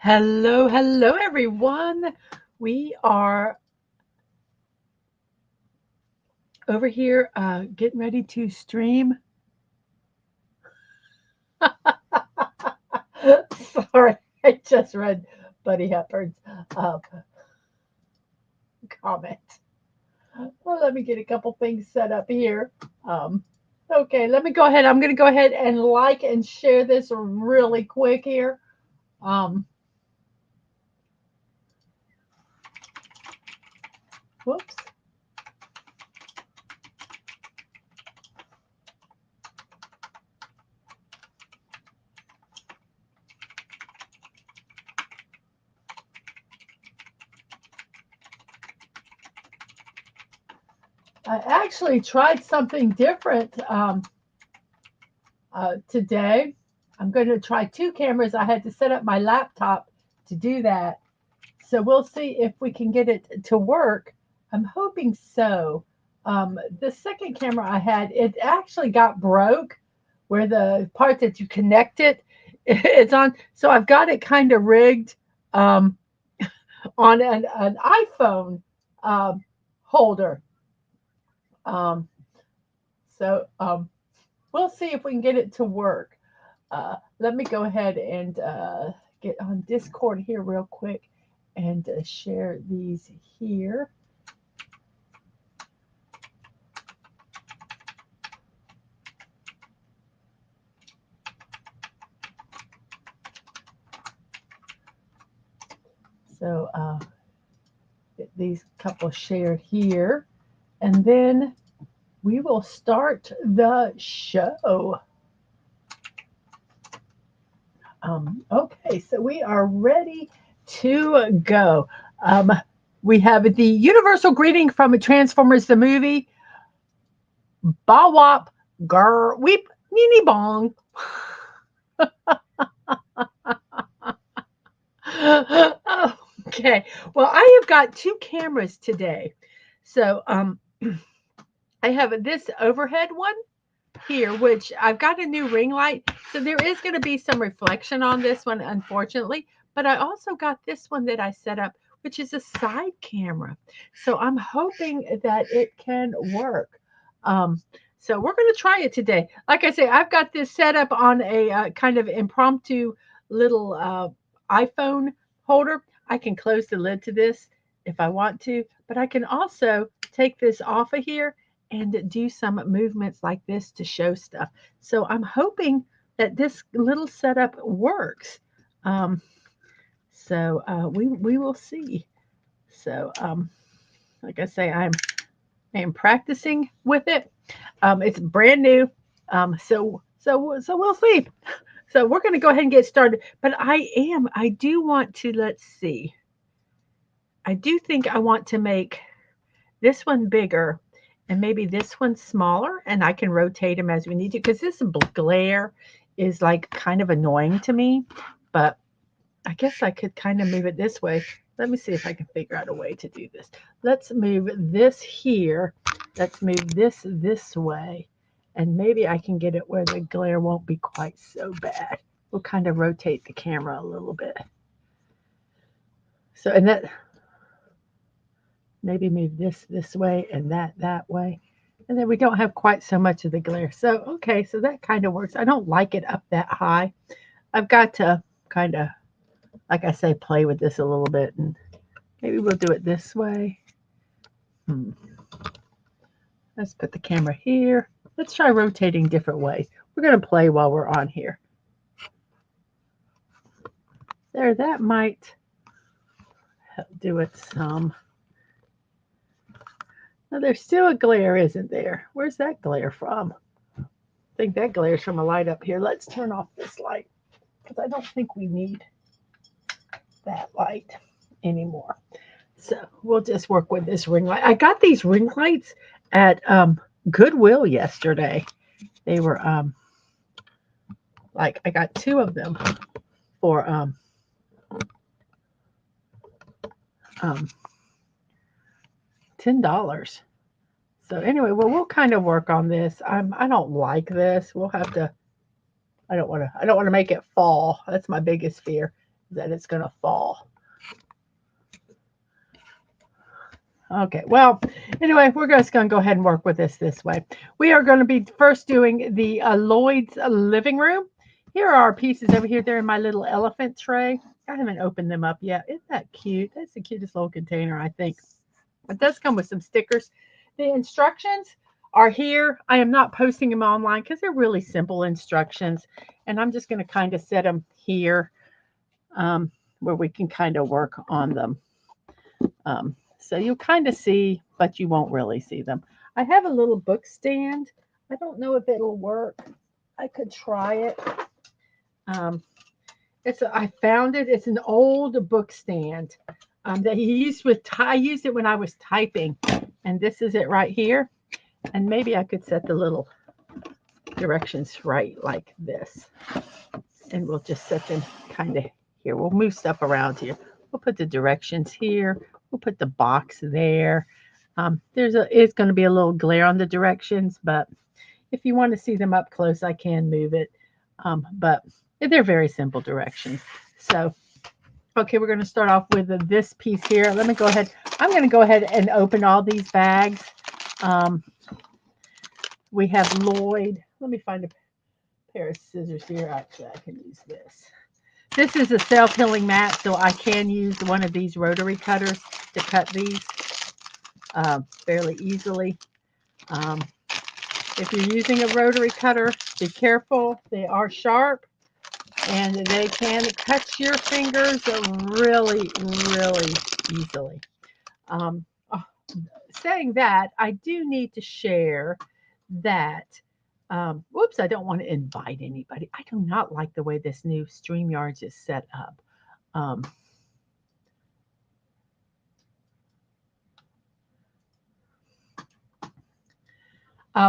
Hello, hello, everyone. We are over here getting ready to stream. Sorry, I just read Buddy Hepburn's uh, comment. Well, let me get a couple things set up here. Um, okay, let me go ahead. I'm going to go ahead and like and share this really quick here. Um, whoops. I actually tried something different today. I'm going to try two cameras. I had to set up my laptop to do that. So we'll see if we can get it to work. I'm hoping so. The second camera I had, it actually got broke where the part that you connect it, it's on. So I've got it kind of rigged um, on an iPhone holder. Um, so we'll see if we can get it to work. Let me go ahead and get on Discord here real quick and share these here. So get these couple shared here, and then we will start the show. Okay, so we are ready to go. Um, we have the universal greeting from Transformers the movie. Ba wop, gar, weep, nini bong. Okay, well, I have got two cameras today. So I have this overhead one here, which I've got a new ring light. So there is going to be some reflection on this one, unfortunately. But I also got this one that I set up, which is a side camera. So I'm hoping that it can work. Um, so we're going to try it today. Like I say, I've got this set up on a kind of impromptu little iPhone holder. I can close the lid to this if I want to, but I can also take this off of here and do some movements like this to show stuff. So I'm hoping that this little setup works. Um, so we will see. So like I say, I am practicing with it. It's brand new. So we'll see. So we're going to go ahead and get started. But I do want to, let's see. I do think I want to make this one bigger and maybe this one smaller, and I can rotate them as we need to, because this glare is like kind of annoying to me, but I guess I could kind of move it this way. Let me see if I can figure out a way to do this. Let's move this here. Let's move this way, and maybe I can get it where the glare won't be quite so bad. We'll kind of rotate the camera a little bit. So, and that, maybe move this way and that way. And then we don't have quite so much of the glare. So, okay, so that kind of works. I don't like it up that high. I've got to kind of, like I say, play with this a little bit. And maybe we'll do it this way. Let's put the camera here. Let's try rotating different ways. We're going to play while we're on here. There, that might do it some. Now, there's still a glare, isn't there? Where's that glare from? I think that glare's from a light up here. Let's turn off this light because I don't think we need that light anymore. So we'll just work with this ring light. I got these ring lights at Goodwill yesterday. They were like, I got two of them for $10. So anyway, well, we'll kind of work on this. I don't like this. We'll have to. I don't want to make it fall. That's my biggest fear. that it's going to fall. Okay, well, anyway, we're just going to go ahead and work with this way. We are going to be first doing the Loid's living room. Here are our pieces over here. They're in my little elephant tray. I haven't opened them up yet. Isn't that cute? That's the cutest little container, I think. It does come with some stickers. The instructions are here. I am not posting them online because they're really simple instructions. And I'm just going to kind of set them here where we can kind of work on them. So you'll kind of see, but you won't really see them. I have a little book stand. I don't know if it'll work. I could try it. I found it. It's an old book stand that he used I used it when I was typing, and this is it right here. And maybe I could set the little directions right like this, and we'll just set them kind of here. We'll move stuff around here. We'll put the directions here. We'll put the box there. It's going to be a little glare on the directions, but if you want to see them up close, I can move it. But they're very simple directions. So, okay, we're going to start off with this piece here. Let me go ahead. I'm going to go ahead and open all these bags. We have Loid. Let me find a pair of scissors here. Actually, I can use this. This is a self-healing mat, so I can use one of these rotary cutters to cut these fairly easily. If you're using a rotary cutter, be careful. They are sharp, and they can cut your fingers really, really easily. Saying that, I do need to share that. Whoops, I don't want to invite anybody. I do not like the way this new StreamYard is set up.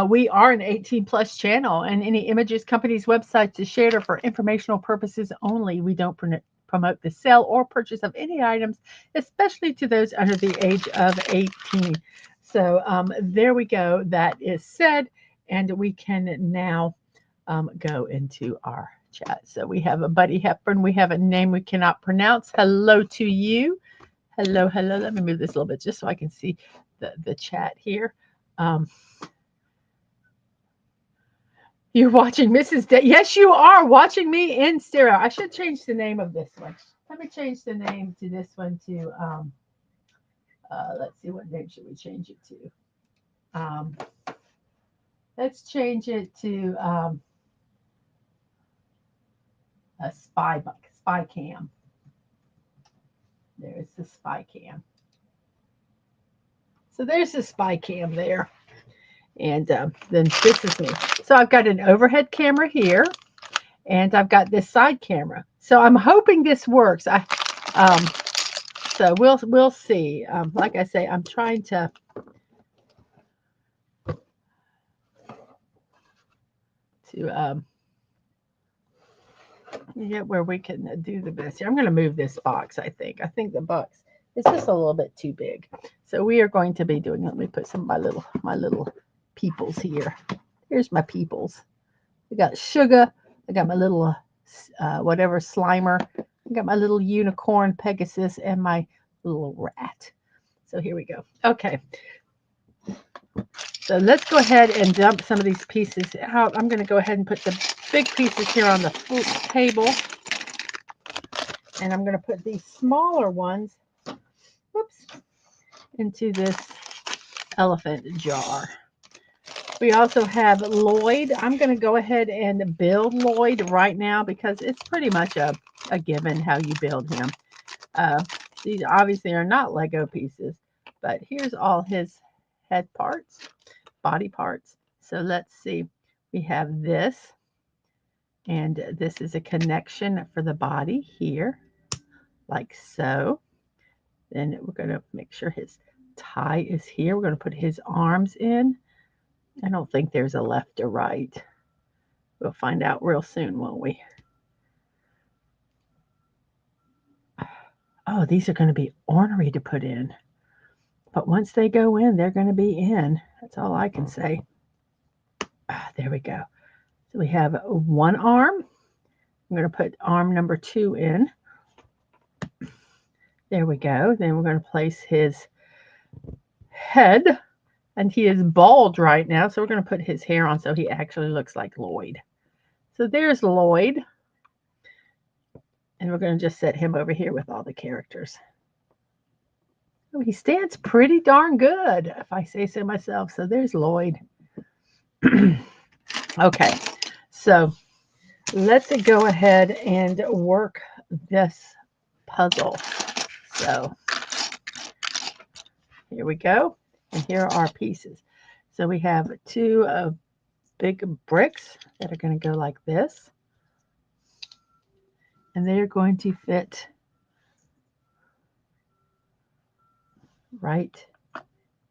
We are an 18+ channel, and any images, companies, websites is shared are for informational purposes only. We don't promote the sale or purchase of any items, especially to those under the age of 18. So there we go. That is said, and we can now go into our chat. So we have a Buddy Hepburn. We have a name we cannot pronounce. Hello to you. Hello, hello. Let me move this a little bit just so I can see the chat here. You're watching Mrs. Yes, you are watching me in stereo. I should change the name of this one. Let me change the name to this one to, let's see, what name should we change it to? Let's change it to a spy cam. There's the spy cam. So there's the spy cam there. And then this is me. So I've got an overhead camera here, and I've got this side camera. So I'm hoping this works. So we'll see. Like I say, I'm trying to get where we can do the best here. I'm going to move this box. I think the box is just a little bit too big. So we are going to be doing. Let me put some of my little peoples here. Here's my peoples. I got Sugar. I got my little whatever Slimer. I got my little unicorn Pegasus and my little rat. So here we go. Okay. So let's go ahead and dump some of these pieces out. I'm going to go ahead and put the big pieces here on the table. And I'm going to put these smaller ones, whoops, into this elephant jar. We also have Loid. I'm going to go ahead and build Loid right now because it's pretty much a given how you build him. These obviously are not Lego pieces, but here's all his head parts, body parts. So let's see. We have this, and this is a connection for the body here, like so. Then we're going to make sure his tie is here. We're going to put his arms in. I don't think there's a left or right. We'll find out real soon, won't we? Oh, these are going to be ornery to put in. But once they go in, they're going to be in. That's all I can say. There we go. So we have one arm. I'm going to put arm number 2 in. There we go. Then we're going to place his head, and he is bald right now, so we're going to put his hair on so he actually looks like Loid. So there's Loid, and we're going to just set him over here with all the characters. Oh, he stands pretty darn good, if I say so myself. So there's Loid. Okay, so let's go ahead and work this puzzle. So here we go, and here are our pieces. So we have two big bricks that are going to go like this, and they are going to fit right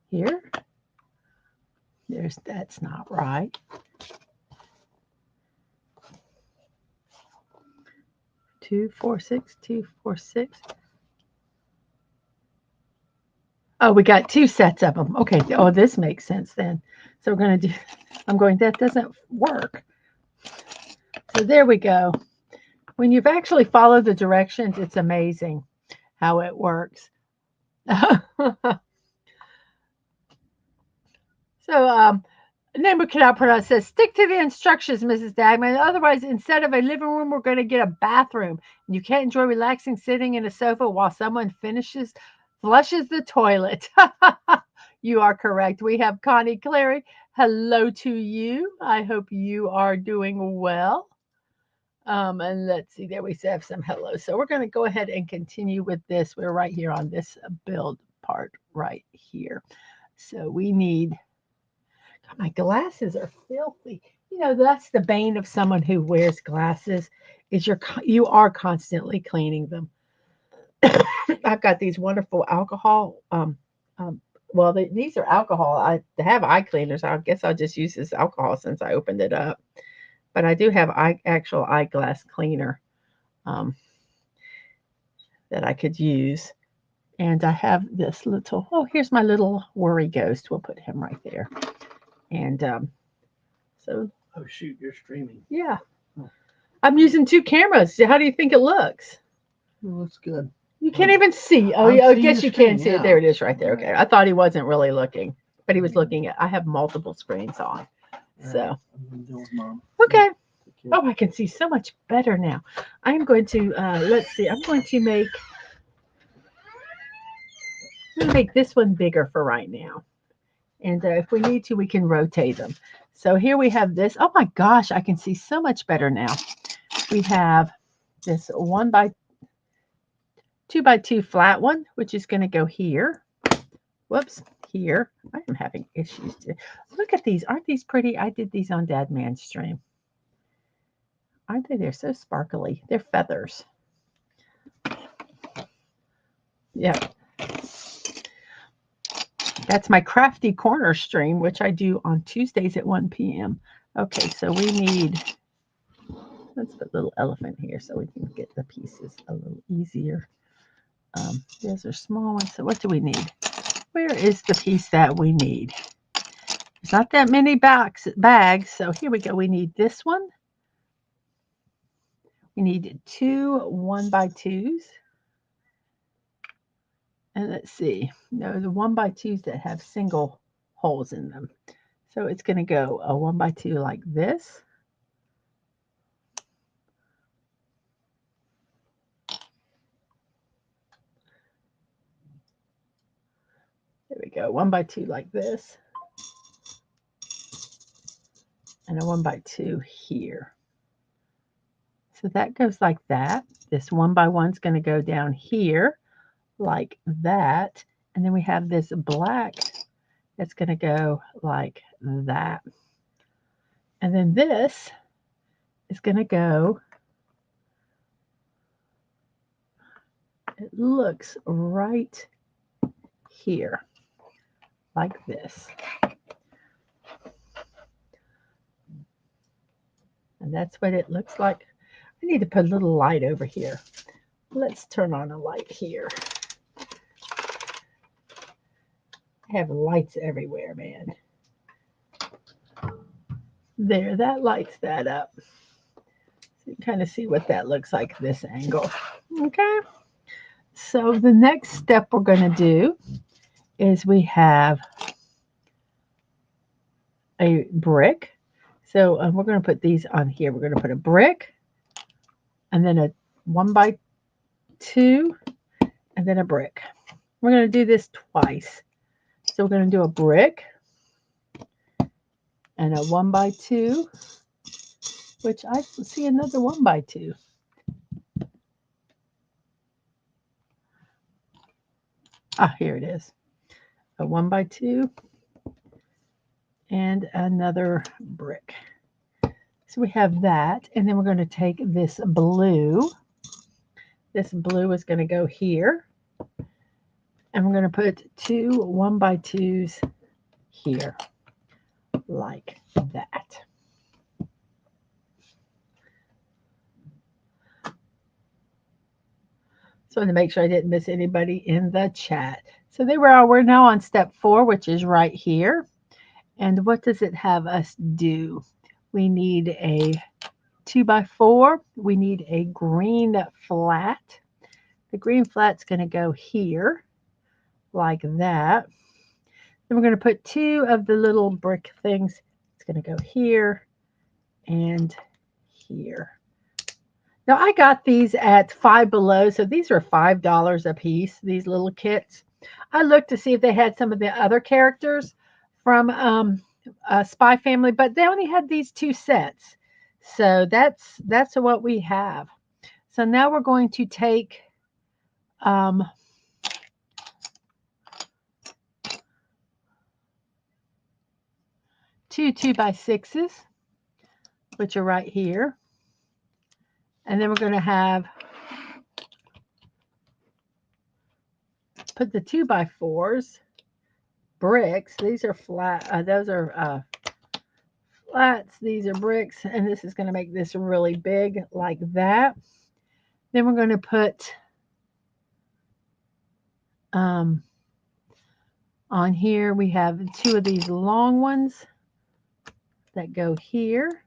here. That's not right. 2, 4, 6, 2, 4, 6. Oh, we got 2 sets of them. Okay. Oh, this makes sense then. So we're going to do, that doesn't work. So there we go. When you've actually followed the directions, it's amazing how it works. So, Neighbor Cannot Pronounce says, stick to the instructions, Mrs. Dagman. Otherwise, instead of a living room, we're going to get a bathroom. And you can't enjoy relaxing sitting in a sofa while someone flushes the toilet. You are correct. We have Connie Clary. Hello to you. I hope you are doing well. And let's see, there we have some hello. So we're going to go ahead and continue with this. We're right here on this build part right here. So we need, God, my glasses are filthy. You know, that's the bane of someone who wears glasses, is you are constantly cleaning them. I've got these wonderful alcohol. Well, these are alcohol. I have eye cleaners. I guess I'll just use this alcohol since I opened it up. But I do have actual eyeglass cleaner that I could use. And I have this little, oh, here's my little worry ghost. We'll put him right there. And so. Oh, shoot, you're streaming. Yeah. Oh. I'm using 2 cameras. How do you think it looks? It looks good. You can't even see. Oh, yeah, I guess you can see it. There it is right there. Okay. I thought he wasn't really looking, but he was looking at, I have multiple screens on. So. Okay. Oh, I can see so much better now. I am going to, let's see, I'm going to make this one bigger for right now. And if we need to, we can rotate them. So here we have this. Oh my gosh, I can see so much better now. We have this 2x2 flat one, which is going to go here. Whoops, here. I am having issues today. Look at these. Aren't these pretty? I did these on Dadman's stream. Aren't they? They're so sparkly. They're feathers. Yeah. That's my Crafty Corner stream, which I do on Tuesdays at 1 p.m. Okay, so we need, let's put a little elephant here so we can get the pieces a little easier. Those are small ones. So what do we need? Where is the piece that we need? There's not that many bags. So here we go. We need this one. We need 2 1x2s. And let's see, no, the 1x2s that have single holes in them. So it's going to go a 1x2 like this. There we go, 1x2 like this. And a 1x2 here. So that goes like that. This 1x1 is going to go down here like that. And then we have this black that's going to go like that. And then this is going to go, it looks right here like this. And that's what it looks like. I need to put a little light over here. Let's turn on a light here. I have lights everywhere, man. There, that lights that up. So you kind of see what that looks like this angle. Okay. So the next step we're going to do is we have a brick. So we're going to put these on here. We're going to put a brick and then a 1x2 and then a brick. We're going to do this twice. So we're going to do a brick and a 1x2, which I see another 1x2. Ah, here it is. A 1x2 and another brick. So we have that, and then we're going to take this blue. This blue is going to go here, and we're going to put 2 1x2s here, like that. So to make sure I didn't miss anybody in the chat. So we're now on step 4, which is right here. And what does it have us do? We need a 2x4. We need a green flat. The green flat's going to go here, like that. Then we're going to put 2 of the little brick things. It's going to go here and here. Now, I got these at Five Below, so these are $5 a piece, these little kits. I looked to see if they had some of the other characters from Spy Family, but they only had these 2 sets. So that's what we have. So now we're going to take 2 2x6s, which are right here. And then we're going to put the 2x4s, bricks. These are flat. Those are flats. These are bricks. And this is going to make this really big, like that. Then we're going to put on here, we have 2 of these long ones that go here.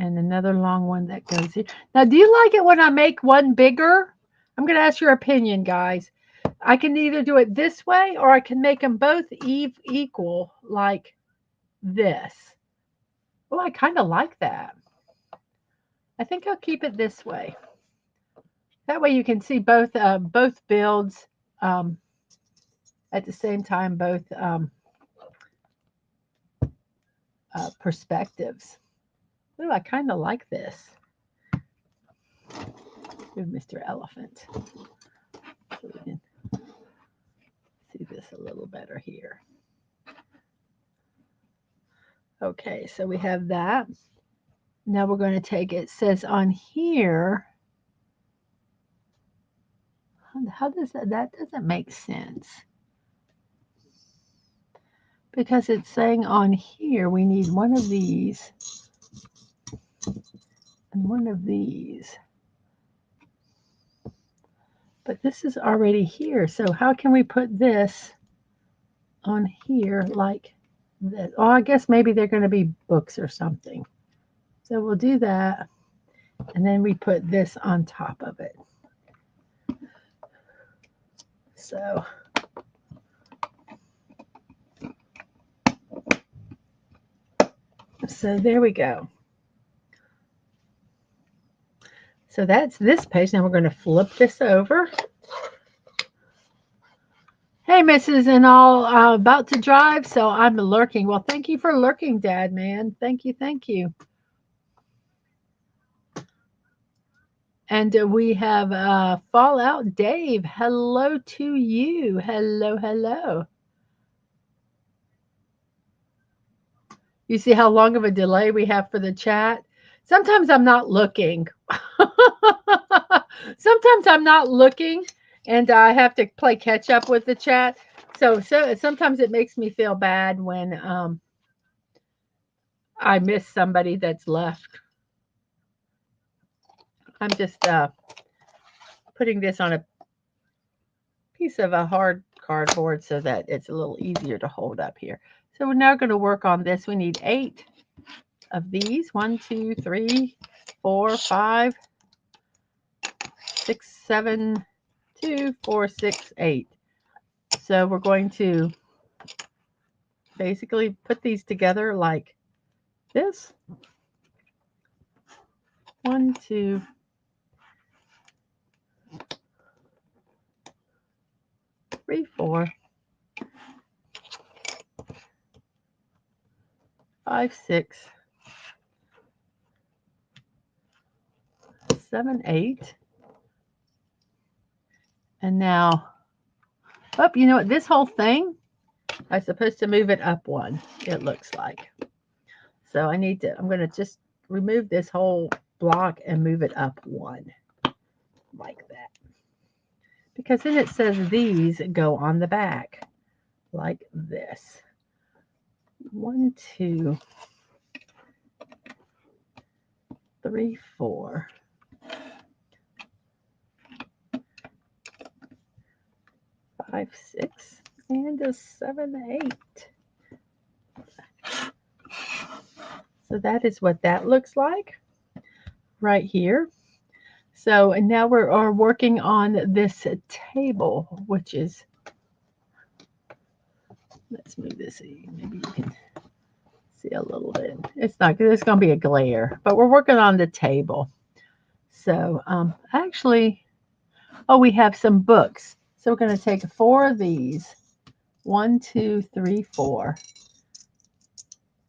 And another long one that goes here. Now, do you like it when I make one bigger? I'm going to ask your opinion, guys. I can either do it this way or I can make them both equal like this. Oh, I kind of like that. I think I'll keep it this way. That way you can see both builds at the same time, both perspectives. Oh, I kind of like this. Here's Mr. Elephant. So we can see this a little better here. Okay, so we have that. Now we're going to take it says on here. How does that doesn't make sense. Because it's saying on here we need one of these and one of these. But this is already here. So how can we put this on here like that? Oh, I guess maybe they're going to be books or something. So we'll do that. And then we put this on top of it. So there we go. So that's this page. Now we're going to flip this over. Hey, Mrs. and all, about to drive, so I'm lurking. Well, thank you for lurking, Dad, man. Thank you, thank you. And we have Fallout Dave. Hello to you. Hello, hello. You see how long of a delay we have for the chat? Sometimes I'm not looking. Sometimes I'm not looking, and I have to play catch up with the chat. So sometimes it makes me feel bad when I miss somebody that's left. I'm just putting this on a piece of a hard cardboard so that it's a little easier to hold up here. So we're now going to work on this. We need 8 of these. 1, 2, 3, 4, 5, 6, 7, 2, 4, 6, 8. So we're going to basically put these together like this. 1, 2, 3, 4, 5, 6, 7, 8. And now, oh, you know what? This whole thing, I'm supposed to move it up one, it looks like. So I'm going to just remove this whole block and move it up one, like that. Because then it says these go on the back, like this. 1, 2, 3, 4. 5, 6, and a 7, 8. So that is what that looks like right here. So, and now we are working on this table, which is, let's move this, maybe you can see a little bit. It's not good, it's going to be a glare, but we're working on the table. So, actually, oh, we have some books. So we're going to take 4 of these, 1, 2, 3, 4.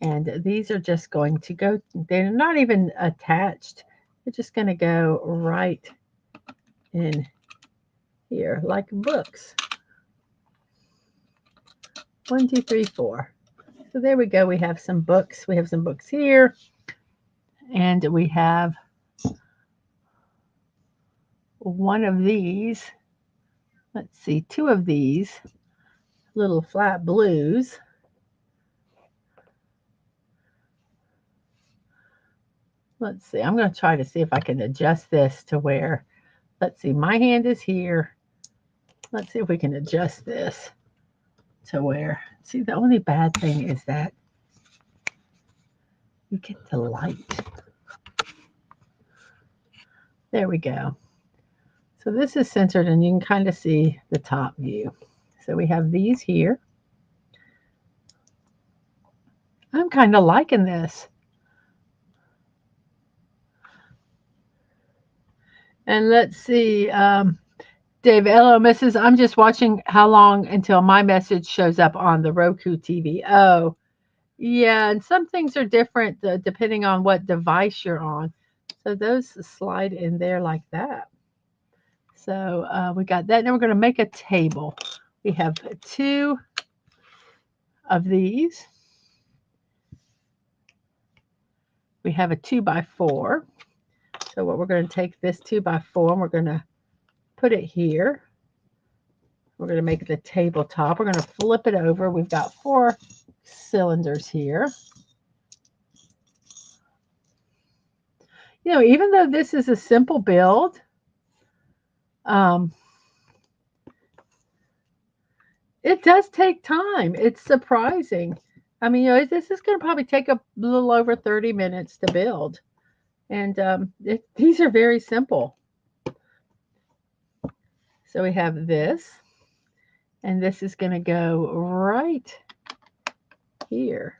And these are just going to go, they're not even attached. They're just going to go right in here like books. 1, 2, 3, 4. So there we go. We have some books. We have some books here. And we have one of these. Let's see, 2 of these little flat blues. Let's see. I'm going to try to see if I can adjust this to where, let's see, my hand is here. Let's see if we can adjust this to where, see, the only bad thing is that you get the light. There we go. So this is centered and you can kind of see the top view. So we have these here. I'm kind of liking this. And let's see, Dave, hello, Mrs. I'm just watching how long until my message shows up on the Roku TV. Oh, yeah, and some things are different depending on what device you're on. So those slide in there like that. So we got that. Now we're going to make a table. We have 2 of these. We have a 2x4. So what we're going to take this 2x4 and we're going to put it here. We're going to make the tabletop. We're going to flip it over. We've got 4 cylinders here. You know, even though this is a simple build, it does take time. It's surprising. I mean, you know, this is going to probably take a little over 30 minutes to build. And these are very simple. So we have this, and this is going to go right here.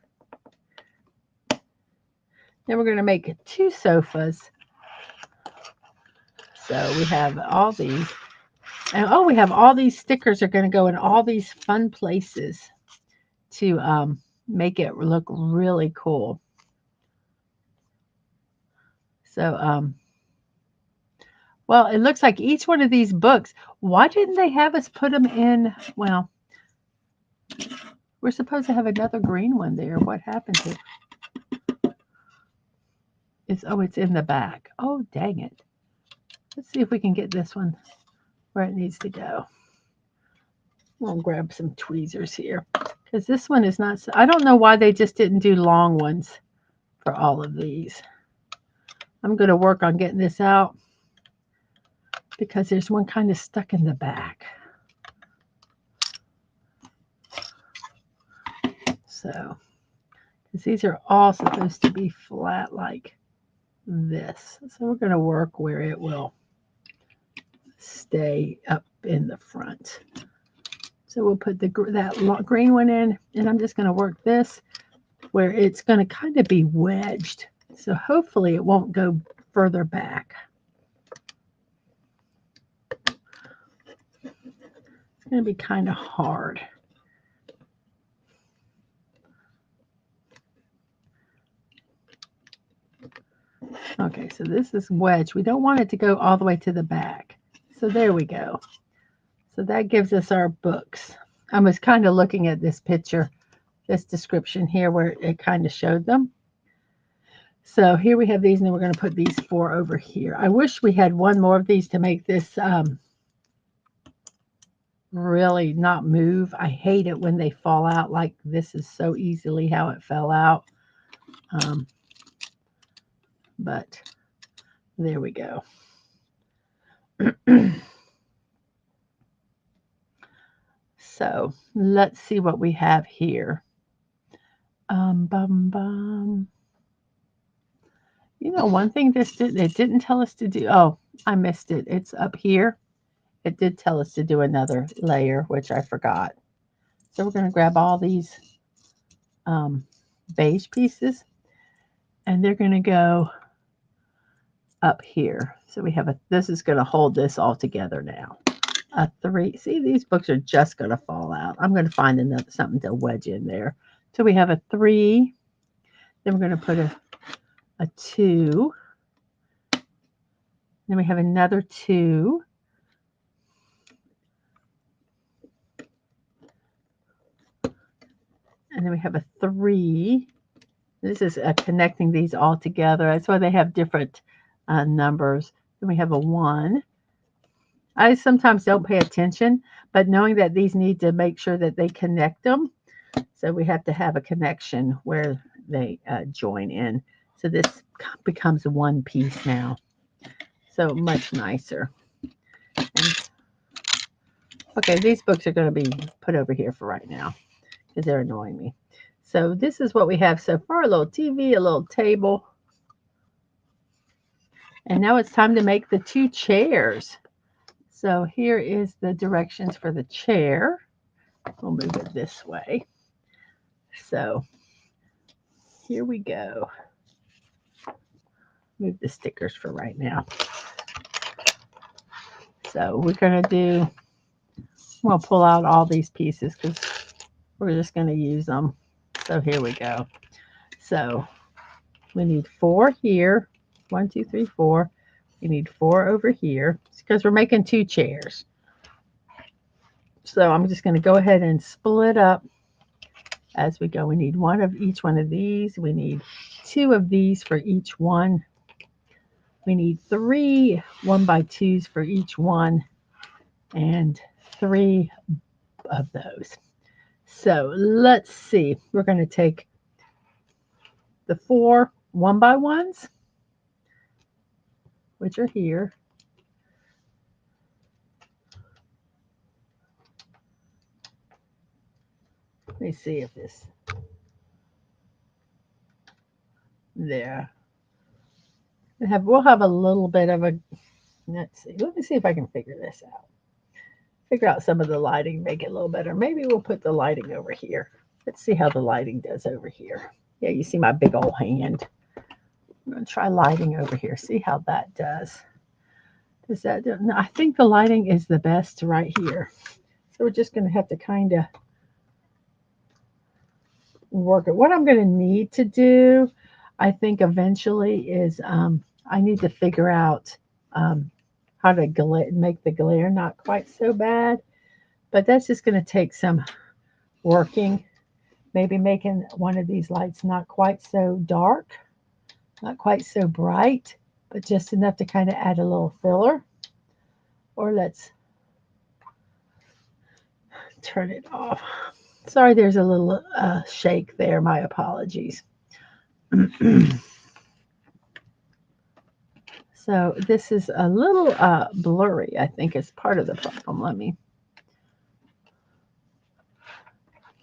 Then we're going to make 2 sofas. So we have all these. And oh, we have all these stickers are going to go in all these fun places to make it look really cool. So, well, it looks like each one of these books, why didn't they have us put them in? Well, we're supposed to have another green one there. What happened to it? It's in the back. Oh, dang it. Let's see if we can get this one where it needs to go. We'll grab some tweezers here because this one is not, I don't know why they just didn't do long ones for all of these. I'm going to work on getting this out because there's one kind of stuck in the back. So, because these are all supposed to be flat like this. So we're going to work where it will stay up in the front. So we'll put that green one in, and I'm just going to work this where it's going to kind of be wedged. So hopefully it won't go further back. It's going to be kind of hard. Okay, so this is wedged. We don't want it to go all the way to the back. So there we go. So that gives us our books. I was kind of looking at this picture, this description here where it kind of showed them. So here we have these, and then we're going to put these 4 over here. I wish we had one more of these to make this really not move. I hate it when they fall out like this is so easily how it fell out. But there we go. So let's see what we have here. You know, one thing it didn't tell us to do. Oh, I missed it. It's up here. It did tell us to do another layer, which I forgot. So we're going to grab all these beige pieces, and they're going to go up here. So we have this is going to hold this all together now. A 3. See, these books are just going to fall out. I'm going to find something to wedge in there. So we have a 3. Then we're going to put a 2. Then we have another 2. And then we have a 3. This is connecting these all together. That's why they have different numbers. Then we have a 1. I sometimes don't pay attention, but knowing that these need to make sure that they connect them. So we have to have a connection where they join in. So this becomes one piece now. So much nicer. And, okay, these books are going to be put over here for right now because they're annoying me. So this is what we have so far, a little TV, a little table. And now it's time to make the 2 chairs. So here is the directions for the chair. We'll move it this way. So here we go. Move the stickers for right now. So we're going to we'll pull out all these pieces because we're just going to use them. So here we go. So we need 4 here. 1, 2, 3, 4. We need 4 over here because we're making 2 chairs. So I'm just going to go ahead and split up as we go. We need 1 of each one of these. We need 2 of these for each one. We need 3 1x2s for each one, and 3 of those. So let's see. We're going to take the 4 1x1s, which are here. Let me see if this, there. We'll have a little bit of a, let's see. Let me see if I can figure this out. Figure out some of the lighting, make it a little better. Maybe we'll put the lighting over here. Let's see how the lighting does over here. Yeah, you see my big old hand. I'm going to try lighting over here. See how that does. Does that do? No, I think the lighting is the best right here. So we're just going to have to kind of work it. What I'm going to need to do, I think eventually, is I need to figure out how to make the glare not quite so bad. But that's just going to take some working. Maybe making one of these lights not quite so dark, not quite so bright, but just enough to kind of add a little filler. Or let's turn it off. Sorry, there's a little shake there. My apologies. So this is a little blurry, I think, is part of the problem. Let me.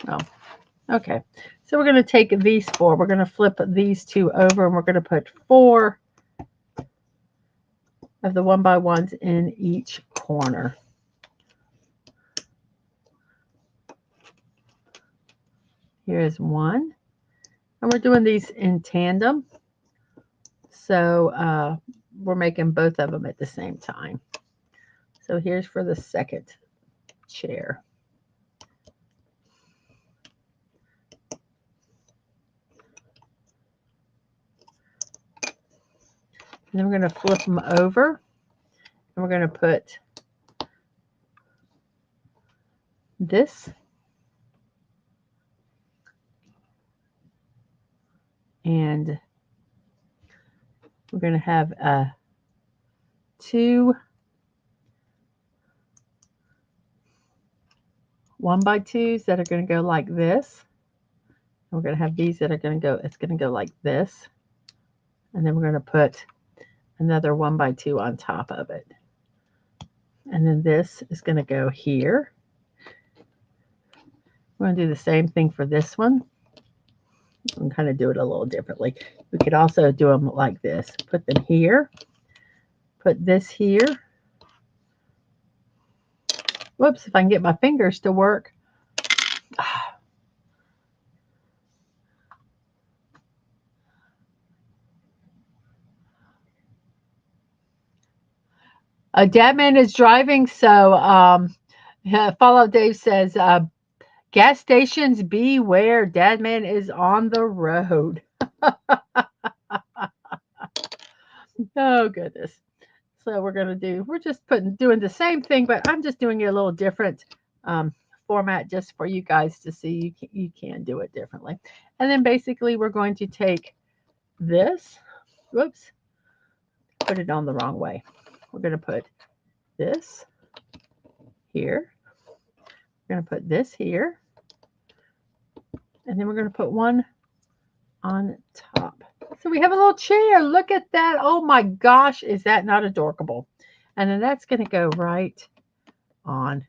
Oh, okay. So we're going to take these 4. We're going to flip these 2 over, and we're going to put 4 of the 1x1s in each corner. Here's 1. And we're doing these in tandem. So we're making both of them at the same time. So here's for the second chair. And then we're going to flip them over, and we're going to put this and we're going to have 2 1x2s that are going to go like this. We're going to have these that are going to go, it's going to go like this. And then we're going to put another 1x2 on top of it. And then this is going to go here. We're going to do the same thing for this one. And kind of do it a little differently. We could also do them like this. Put them here. Put this here. Whoops, if I can get my fingers to work. Dadman is driving, so Fallout Dave says, gas stations beware, Dadman is on the road. Oh goodness. So we're just doing the same thing, but I'm just doing it a little different format just for you guys to see you can do it differently. And then basically we're going to take this, whoops, put it on the wrong way. We're going to put this here. We're going to put this here. And then we're going to put one on top. So we have a little chair. Look at that. Oh my gosh, is that not adorable? And then that's going to go right on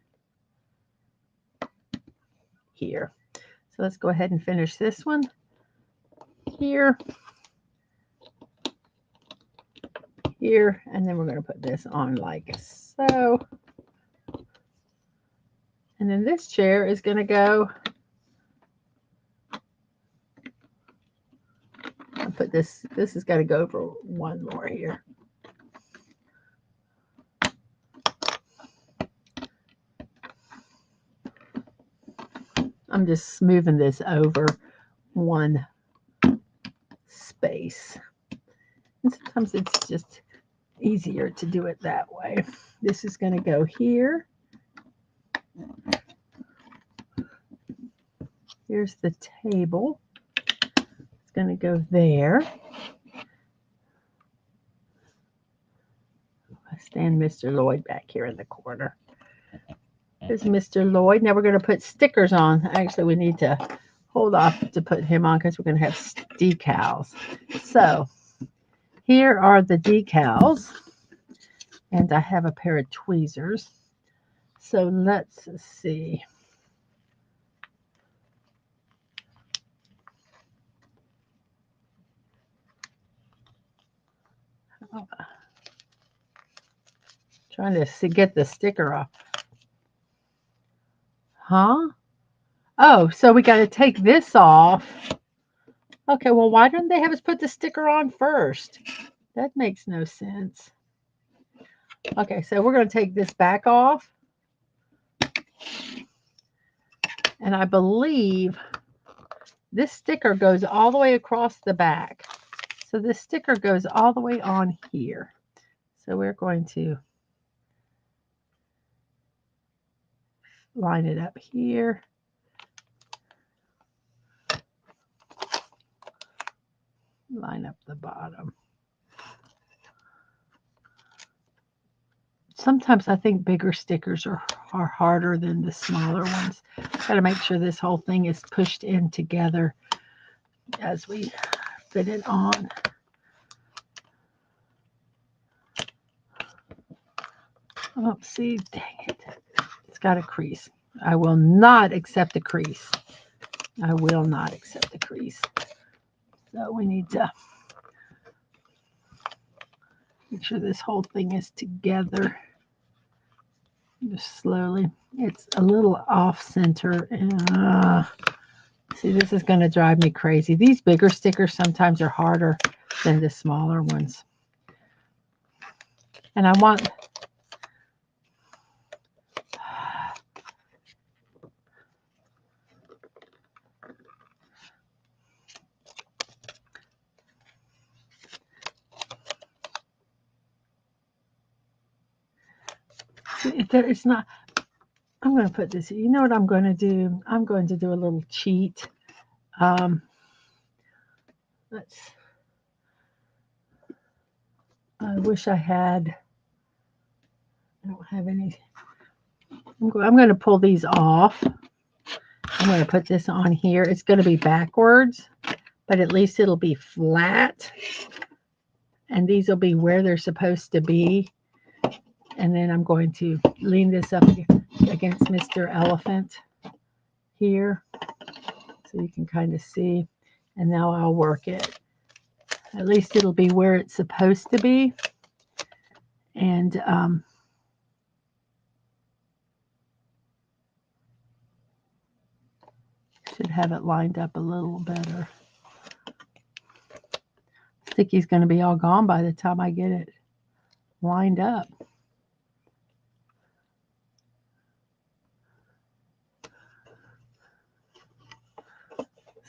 here. So let's go ahead and finish this one here, here, and then we're going to put this on like so. And then this chair is going to go, I'll put this has got to go over one more here. I'm just moving this over one space. And sometimes it's just easier to do it that way. This is going to go here. Here's the table. It's going to go there. I stand Mr. Loid back here in the corner. Here's Mr. Loid. Now we're going to put stickers on. Actually, we need to hold off to put him on because we're going to have decals. So here are the decals. And I have a pair of tweezers. So let's see. Oh, trying to get the sticker off. Huh? Oh, so we got to take this off. Okay, well, why didn't they have us put the sticker on first? That makes no sense. Okay, so we're going to take this back off. And I believe this sticker goes all the way across the back. So this sticker goes all the way on here. So we're going to line it up here. Line up the bottom. Sometimes I think bigger stickers are harder than the smaller ones. Got to make sure this whole thing is pushed in together as we fit it on. Oh, see, dang it. It's got a crease. I will not accept a crease. I will not accept the crease. So we need to make sure this whole thing is together. Just slowly. It's a little off center. And, see, this is going to drive me crazy. These bigger stickers sometimes are harder than the smaller ones. And I want... It's not... I'm going to put this... You know what I'm going to do? I'm going to do a little cheat. Let's... I wish I had... I don't have any... I'm going to pull these off. I'm going to put this on here. It's going to be backwards, but at least it'll be flat. And these will be where they're supposed to be. And then I'm going to lean this up against Mr. Elephant here, so you can kind of see. And now I'll work it. At least it'll be where it's supposed to be. And should have it lined up a little better. I think he's going to be all gone by the time I get it lined up.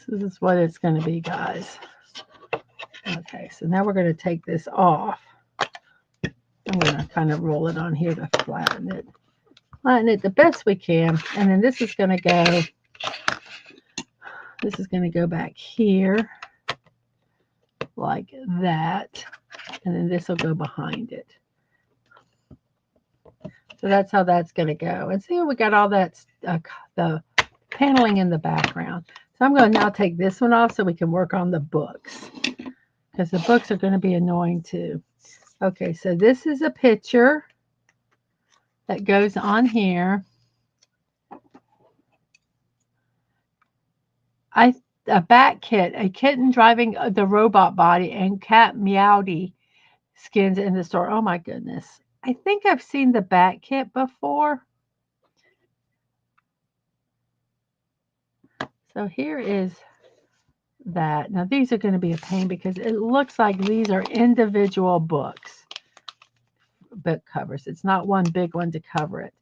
This is what it's going to be, guys. Okay, so now we're going to take this off. I'm going to kind of roll it on here to flatten it. Flatten it the best we can. And then this is going to go... This is going to go back here like that. And then this will go behind it. So that's how that's going to go. And see, we got all that, the paneling in the background. So I'm going to now take this one off so we can work on the books. Because the books are going to be annoying too. Okay, so this is a picture that goes on here. A bat kit, a kitten driving the robot body, and cat Meowdy skins in the store. Oh my goodness. I think I've seen the bat kit before. So here is that. Now these are going to be a pain because it looks like these are individual books. Book covers. It's not one big one to cover it.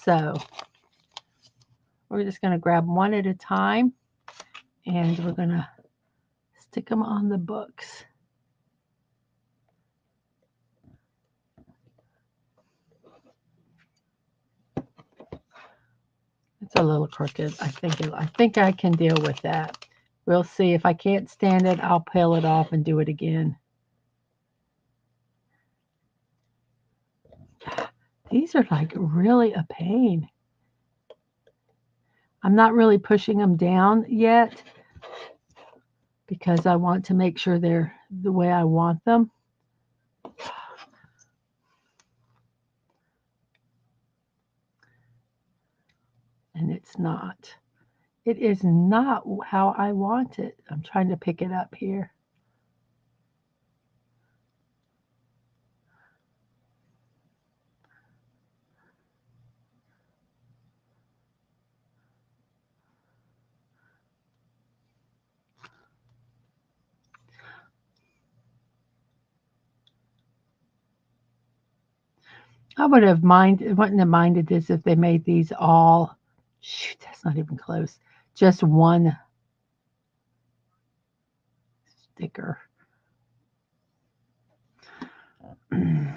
So we're just going to grab one at a time. And we're going to stick them on the books. It's a little crooked. I think I can deal with that. We'll see. If I can't stand it, I'll peel it off and do it again. These are like really a pain. I'm not really pushing them down yet because I want to make sure they're the way I want them. And it's not. It is not how I want it. I'm trying to pick it up here. I wouldn't have minded this if they made these all, shoot, that's not even close, just one sticker. I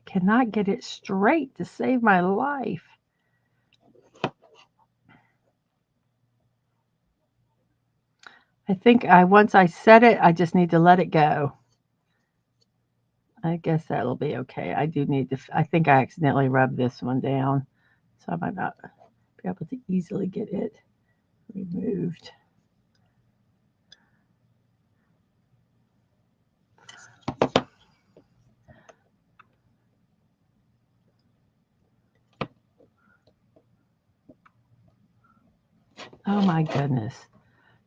cannot get it straight to save my life. I think once I set it, I just need to let it go. I guess that'll be okay. I do need to, I think I accidentally rubbed this one down, so I might not be able to easily get it removed. Oh my goodness.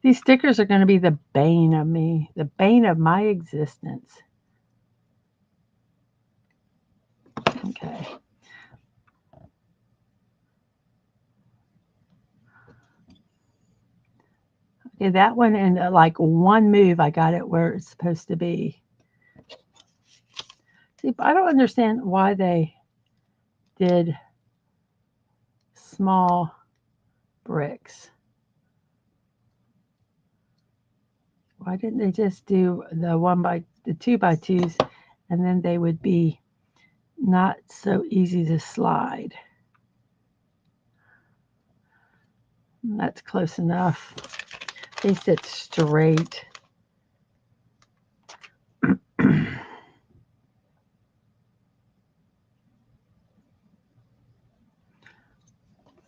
These stickers are going to be the bane of me, the bane of my existence. Okay. Okay, that one in like one move, I got it where it's supposed to be. See, I don't understand why they did small bricks. Why didn't they just do the 2x2s, and then they would be not so easy to slide? That's close enough. They sit straight.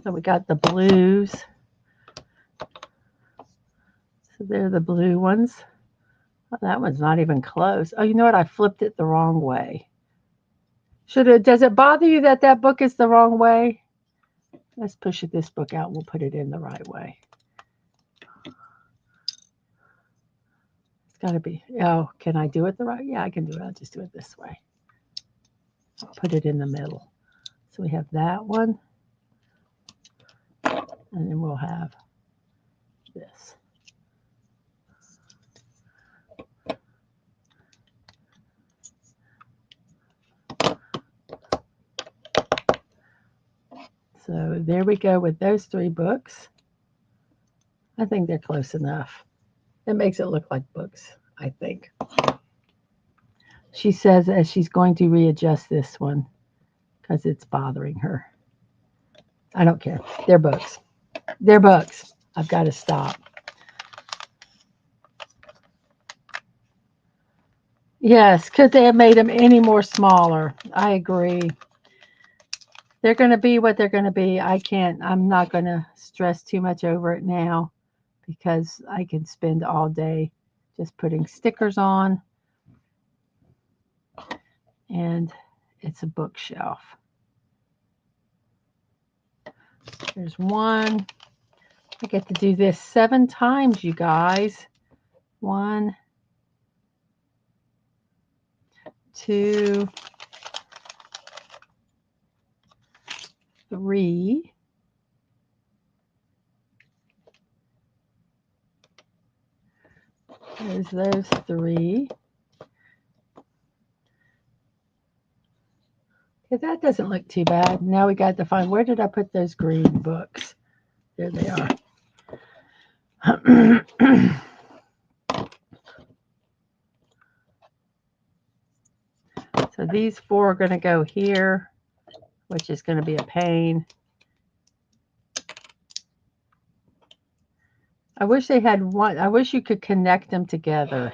So we got the blues. So they're the blue ones. Oh, that one's not even close. Oh, you know what? I flipped it the wrong way. Does it bother you that that book is the wrong way? Let's push this book out. We'll put it in the right way. It's got to be. Oh, can I do it the right? Yeah, I can do it. I'll just do it this way. I'll put it in the middle. So we have that one. And then we'll have this. So there we go with those 3 books. I think they're close enough. It makes it look like books, I think. She says as she's going to readjust this one because it's bothering her. I don't care. They're books. They're books. I've got to stop. Yes, could they have made them any more smaller? I agree. They're going to be what they're going to be. I'm not going to stress too much over it now because I can spend all day just putting stickers on. And it's a bookshelf. There's one. I get to do this 7 times, you guys. 1, 2, 3. There's those 3. Okay, that doesn't look too bad. Now we got to find, where did I put those green books? There they are. So these 4 are going to go here, which is going to be a pain. I wish they had one. I wish you could connect them together.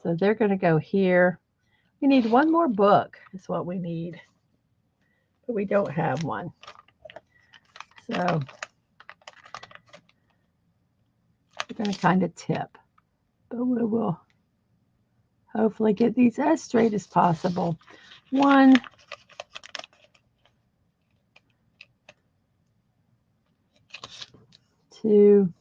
So they're going to go here. We need one more book is what we need. But we don't have one. So we're going to kind of tip. But we will hopefully get these as straight as possible. 1, 2,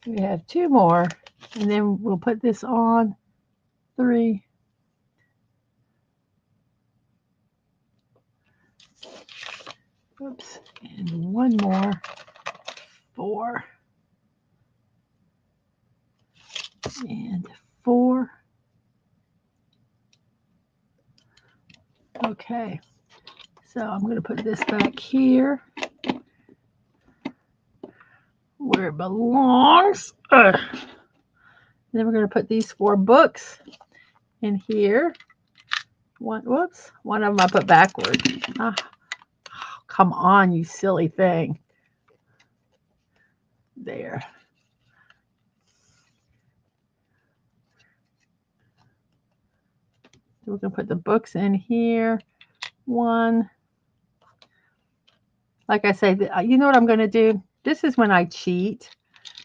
we have 2 more, and then we'll put this on. 3, oops, and 1 more. 4, and 4. Okay, so I'm going to put this back here where it belongs. Then we're going to put these 4 books in here. One of them I put backward. Oh, come on, you silly thing. There. So we're going to put the books in here. 1. Like I say, you know what I'm going to do? This is when I cheat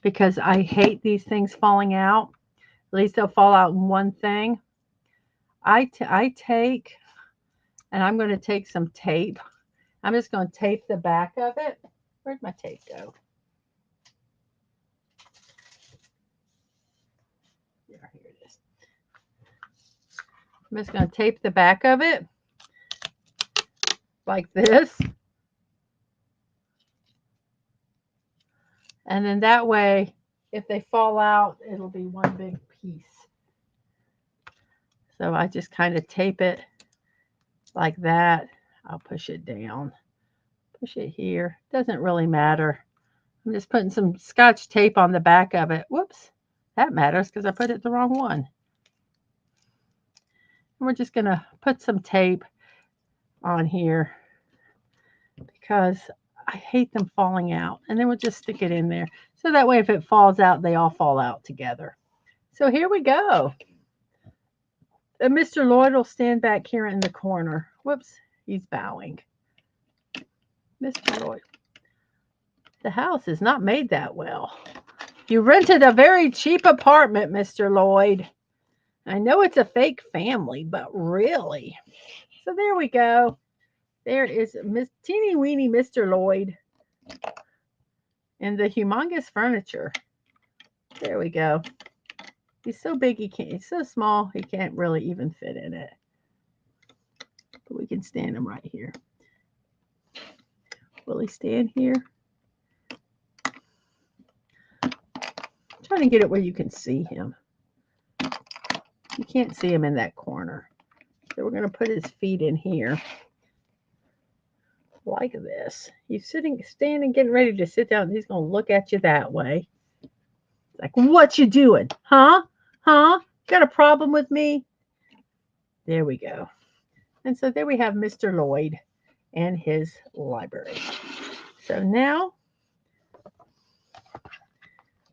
because I hate these things falling out. At least they'll fall out in one thing. I take, and I'm going to take some tape. I'm just going to tape the back of it. Where'd my tape go? Here it is. I'm just going to tape the back of it like this. And then that way, if they fall out, it'll be one big piece. So I just kind of tape it like that. I'll push it down. Push it here. Doesn't really matter. I'm just putting some Scotch tape on the back of it. Whoops. That matters because I put it the wrong one. And we're just going to put some tape on here because I hate them falling out. And then we'll just stick it in there. So that way if it falls out, they all fall out together. So here we go. And Mr. Loid will stand back here in the corner. Whoops, he's bowing. Mr. Loid, the house is not made that well. You rented a very cheap apartment, Mr. Loid. I know it's a fake family, but really. So there we go. There is Miss Teeny Weeny Mr. Loid and the humongous furniture. There we go. He's so big he can't, he's so small he can't really even fit in it. But we can stand him right here. Will he stand here? I'm trying to get it where you can see him. You can't see him in that corner. So we're going to put his feet in here. Like this. He's standing, getting ready to sit down. He's going to look at you that way. Like, what you doing? Huh? Huh? Got a problem with me? There we go. And so there we have Mr. Loid and his library. So now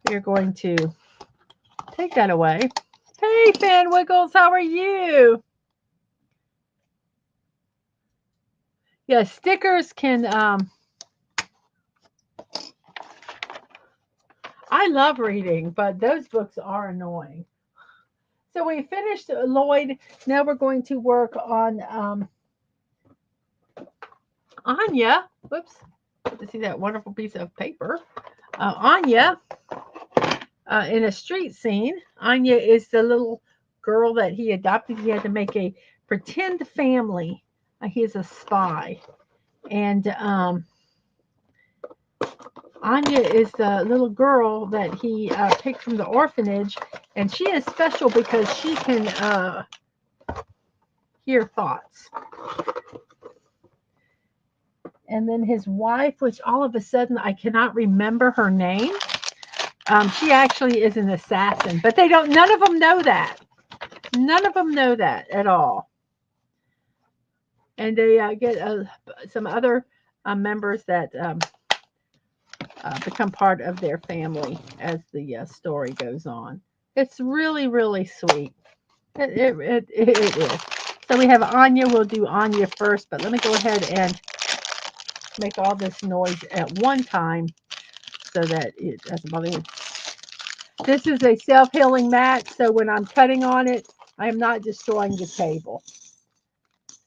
we're going to take that away. Hey, Fan Wiggles, how are you? Yeah, stickers can, I love reading, but those books are annoying. So we finished Loid. Now we're going to work on Anya. Whoops. Good to see that wonderful piece of paper. Anya in a street scene. Anya is the little girl that he adopted. He had to make a pretend family. He is a spy. And Anya is the little girl that he picked from the orphanage. And she is special because she can hear thoughts. And then his wife, which all of a sudden I cannot remember her name. She actually is an assassin, but they don't. None of them know that. None of them know that at all. And they get some other members that become part of their family as the story goes on. It's really, really sweet. It is. So we have Anya. We'll do Anya first, but let me go ahead and make all this noise at one time so that it doesn't bother me. This is a self-healing mat, so when I'm cutting on it, I am not destroying the table.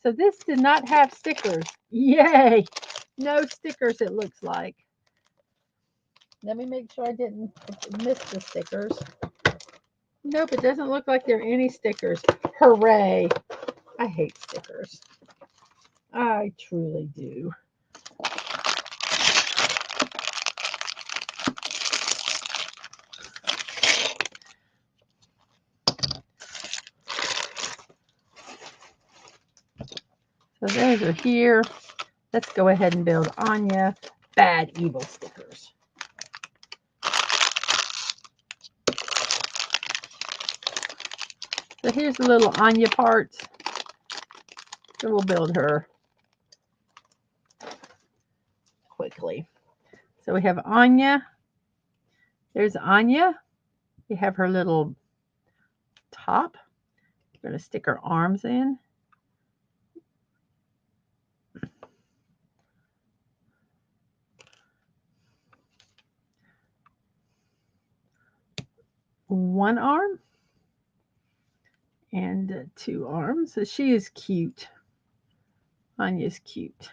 So this did not have stickers. Yay! No stickers, it looks like. Let me make sure I didn't miss the stickers. Nope, it doesn't look like there are any stickers. Hooray! I hate stickers. I truly do. So those are here. Let's go ahead and build Anya Bad Evil stickers. So here's the little Anya parts. So we'll build her quickly. So we have Anya. There's Anya. We have her little top. We're going to stick her arms in. One arm. and 2 arms. So she is cute. Anya's cute.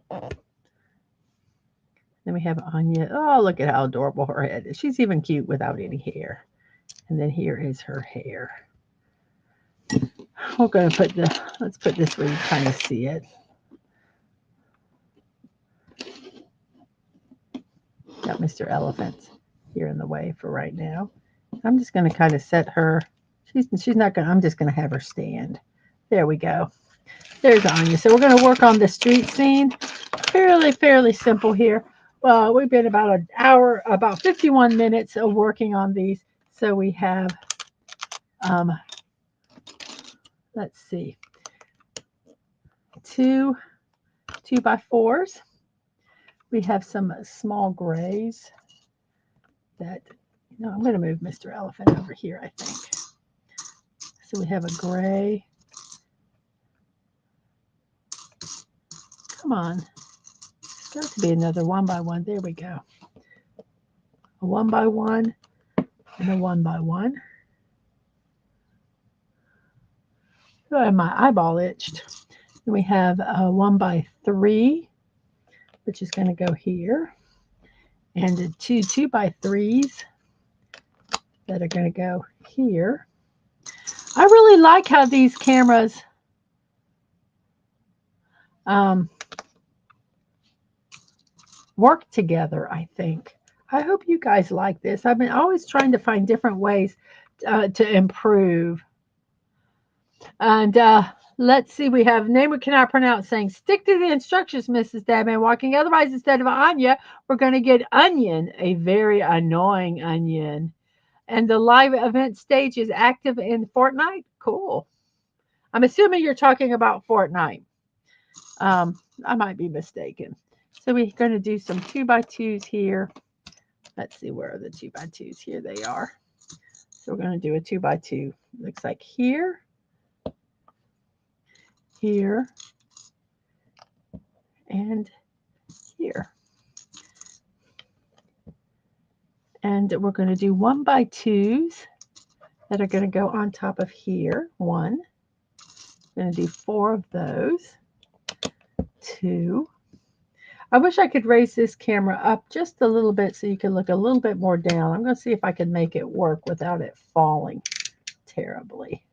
Then we have Anya. Oh, look at how adorable her head is. She's even cute without any hair. And then here is her hair. We're going to put let's put this where you kind of see it. Got Mr. Elephant here in the way for right now. I'm just going to kind of set her. She's not going to, I'm just going to have her stand. There we go. There's Anya. So we're going to work on the street scene. Fairly simple here. Well, we've been about an hour, about 51 minutes of working on these. So we have, let's see, 2 2x4s. We have some small grays that, I'm going to move Mr. Elephant over here, I think. So we have a gray. Come on. There's got to be another 1x1. There we go. A 1x1 and a 1x1. Oh, my eyeball itched. And we have a 1x3, which is going to go here. And 2 2x3s that are going to go here. I really like how these cameras work together, I think. I hope you guys like this. I've been always trying to find different ways to improve. And let's see, we have name we cannot pronounce saying, stick to the instructions, Mrs. DadmanWalking. Otherwise, instead of Anya, we're going to get Onion, a very annoying onion. And the live event stage is active in Fortnite. Cool. I'm assuming you're talking about Fortnite. I might be mistaken. So we're going to do some 2x2s here. Let's see, where are the 2x2s? Here they are. So we're going to do a 2x2. Looks like here, here, and here. And we're going to do 1x2s that are going to go on top of here. 1. I'm going to do 4 of those. 2. I wish I could raise this camera up just a little bit so you can look a little bit more down. I'm going to see if I can make it work without it falling terribly.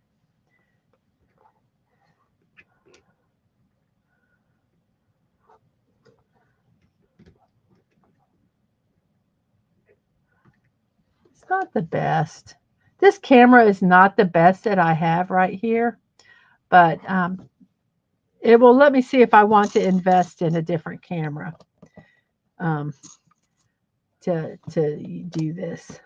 It's not the best. This camera is not the best that I have right here, but it will let me see if I want to invest in a different camera to do this.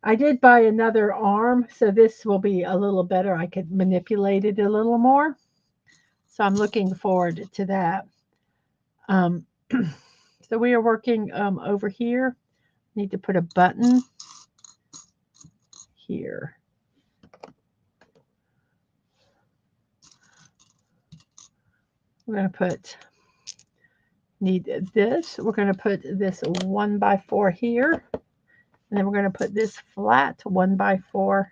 I did buy another arm, so this will be a little better. I could manipulate it a little more. So I'm looking forward to that. So we are working over here. Need to put a button here. We're going to need this. We're going to put this 1x4 here. And then we're going to put this flat 1x4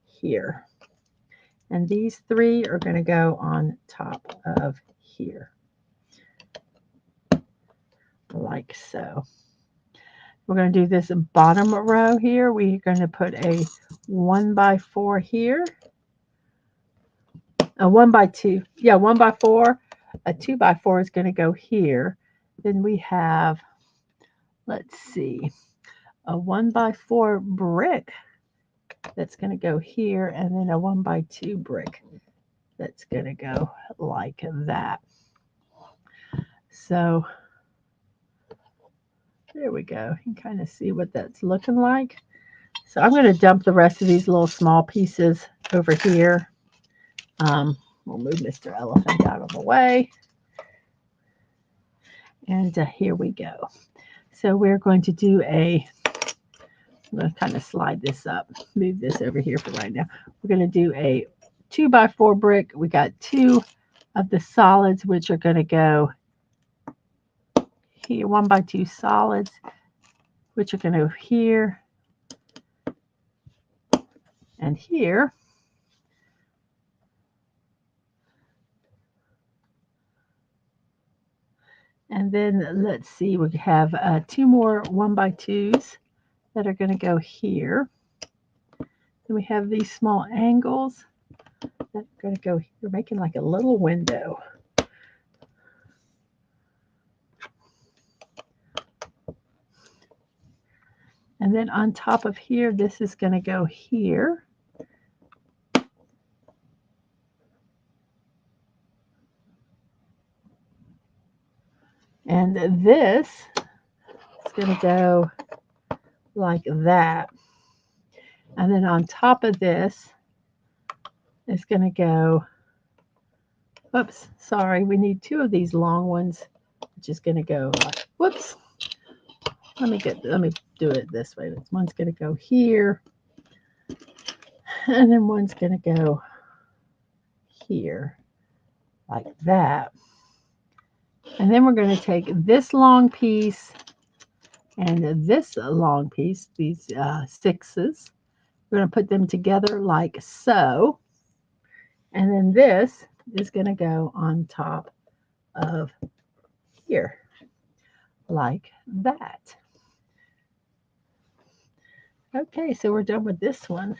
here. And these 3 are going to go on top of here. Like so. We're going to do this bottom row here. We're going to put a 1x4 here. A 1x2. Yeah, 1x4. A 2x4 is going to go here. Then we have, let's see, a 1x4 brick that's going to go here, and then a 1x2 brick that's going to go like that. So there we go. You can kind of see what that's looking like. So I'm going to dump the rest of these little small pieces over here. We'll move Mr. Elephant out of the way. And here we go. So we're going to do I'm going to kind of slide this up, move this over here for right now. We're going to do a 2x4 brick. We got 2 of the solids, which are going to go here, 1x2 solids, which are going to go here. and here. And then let's see, we have 2 more 1x2s that are going to go here. Then we have these small angles that are going to go here, making like a little window. And then on top of here, this is going to go here. And this is going to go like that. And then on top of this is going to go, whoops, sorry, we need 2 of these long ones, which is going to go like, whoops. Let me do it this way. One's going to go here. And then one's going to go here like that. And then we're going to take this long piece and this long piece, these 6s. We're going to put them together like so. And then this is going to go on top of here like that. Okay, so we're done with this one.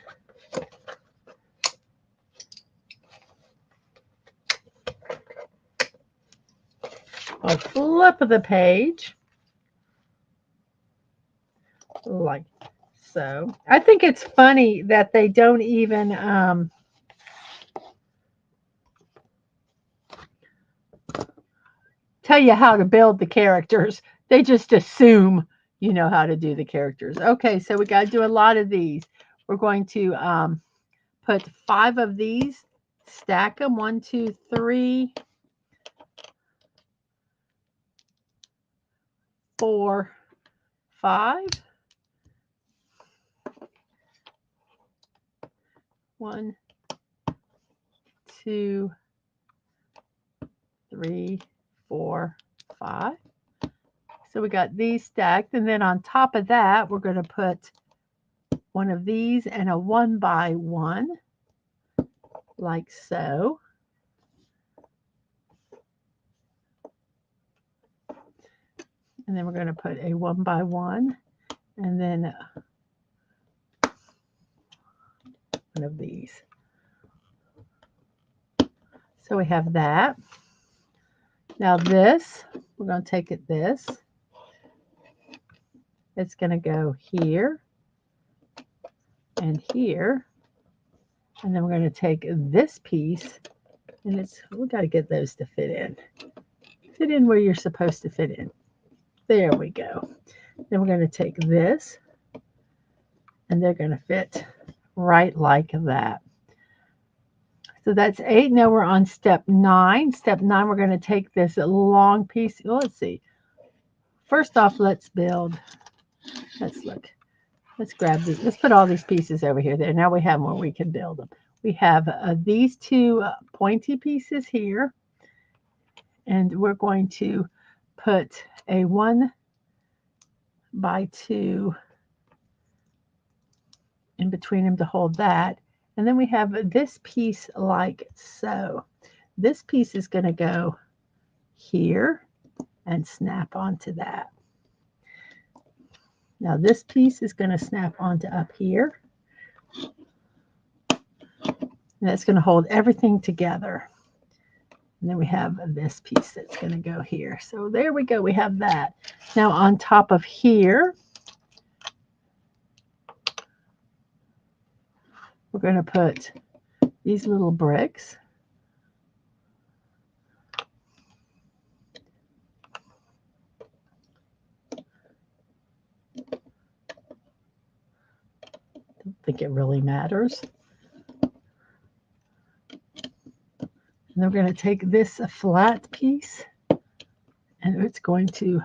I'll flip the page like so. I think it's funny that they don't even tell you how to build the characters. They just assume you know how to do the characters. Okay, so we got to do a lot of these. We're going to put 5 of these, stack them 1, 2, 3, 4, 5. 1, 2, 3, 4, 5. So we got these stacked, and then on top of that, we're going to put one of these and a 1x1, like so. And then we're going to put a 1x1, and then one of these. So we have that. Now this, we're going to take it this. It's going to go here and here. And then we're going to take this piece, and we got to get those to fit in. Fit in where you're supposed to fit in. There we go. Then we're going to take this, and they're going to fit right like that. So that's 8. Now we're on step 9. Step 9, we're going to take this long piece. Well, let's see. First off, let's build. Let's look. Let's grab these. Let's put all these pieces over here. There. Now we have where we can build them. We have these 2 pointy pieces here. And we're going to put a 1x2 in between them to hold that. And then we have this piece like so. This piece is going to go here and snap onto that. Now this piece is going to snap onto up here. And that's going to hold everything together. And then we have this piece that's going to go here. So there we go. We have that. Now on top of here, we're going to put these little bricks. Don't think it really matters. And then we're going to take this flat piece, and it's going to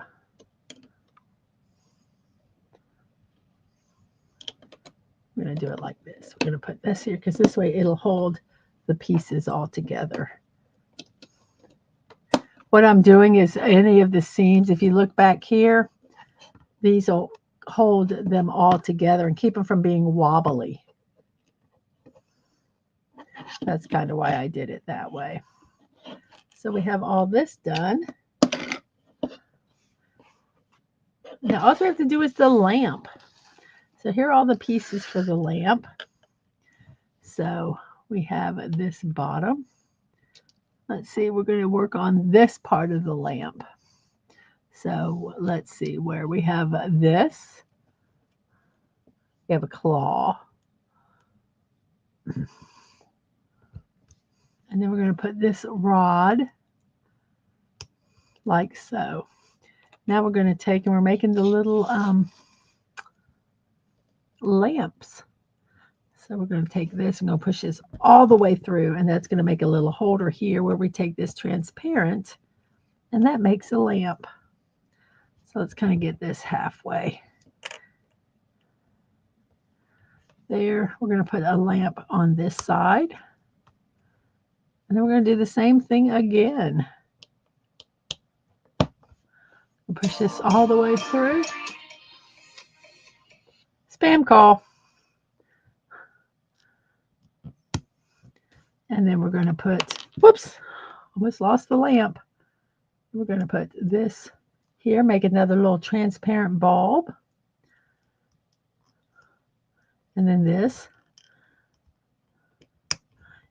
I'm going to do it like this. We're going to put this here because this way it'll hold the pieces all together. What I'm doing is any of the seams, if you look back here, these will hold them all together and keep them from being wobbly. That's kind of why I did it that way. So we have all this done. Now all we have to do is the lamp. So here are all the pieces for the lamp. So we have this bottom. Let's see, we're going to work on this part of the lamp. So let's see where we have this. We have a claw. And then we're going to put this rod like so. Now we're going to take and we're making the little lamps. So we're going to take this and go push this all the way through, and that's going to make a little holder here where we take this transparent, and that makes a lamp. So let's kind of get this halfway. There, we're going to put a lamp on this side. And then we're going to do the same thing again. We'll push this all the way through. Spam call. And then we're going to put, whoops, almost lost the lamp. We're going to put this here, make another little transparent bulb. And then this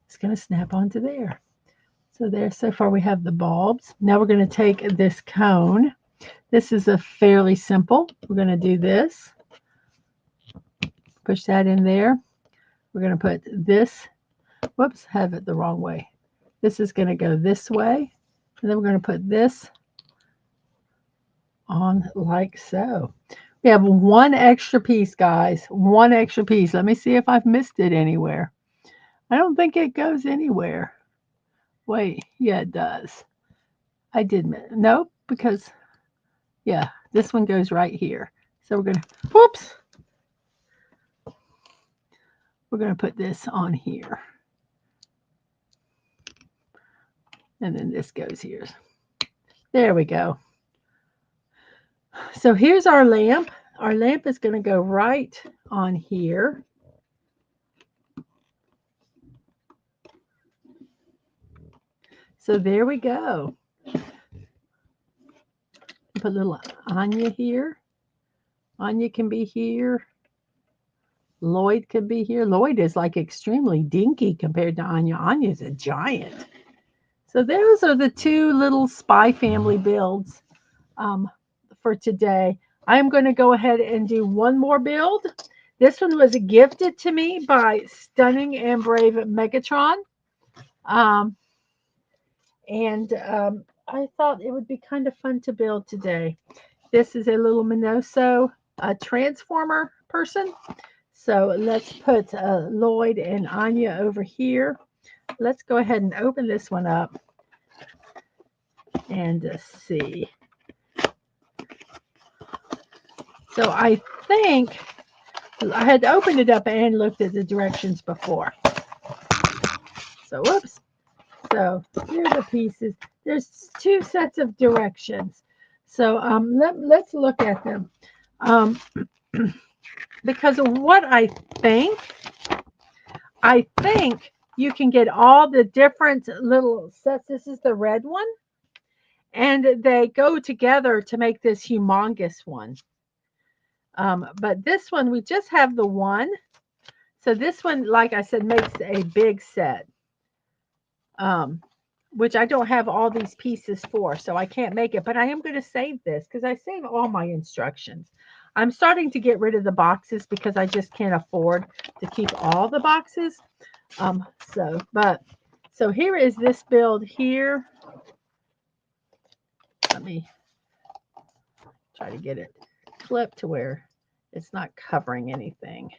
is going to snap onto there. So there, so far we have the bulbs. Now we're going to take this cone. This is a fairly simple. We're going to do this. Push that in there. We're going to put this, whoops, have it the wrong way. This is going to go this way. And then we're going to put this on like so. We have one extra piece, guys. One extra piece. Let me see if I've missed it anywhere. I don't think it goes anywhere. Wait, yeah, it does. I did miss. Nope, because, yeah, this one goes right here. So we're going to, whoops. We're going to put this on here. And then this goes here. There we go. So here's our lamp. Our lamp is going to go right on here. So there we go. Put a little Anya here. Anya can be here. Loid could be here. Loid is like extremely dinky compared to Anya. Anya's a giant. So those are the two little spy family builds for today. I'm going to go ahead and do one more build. This one was gifted to me by Stunning and Brave Megatron. I thought it would be kind of fun to build today. This is a little Minoso transformer person. So let's put Loid and Anya over here. Let's go ahead and open this one up and see. So I think I had opened it up and looked at the directions before. So whoops. So here are the pieces. There's two sets of directions. So let's look at them. Because of what I think you can get all the different little sets. This is the red one. And they go together to make this humongous one. But this one, we just have the one. So this one, like I said, makes a big set. Which I don't have all these pieces for, so I can't make it. But I am going to save this because I save all my instructions. I'm starting to get rid of the boxes because I just can't afford to keep all the boxes. So here is this build here. Let me try to get it clipped to where it's not covering anything.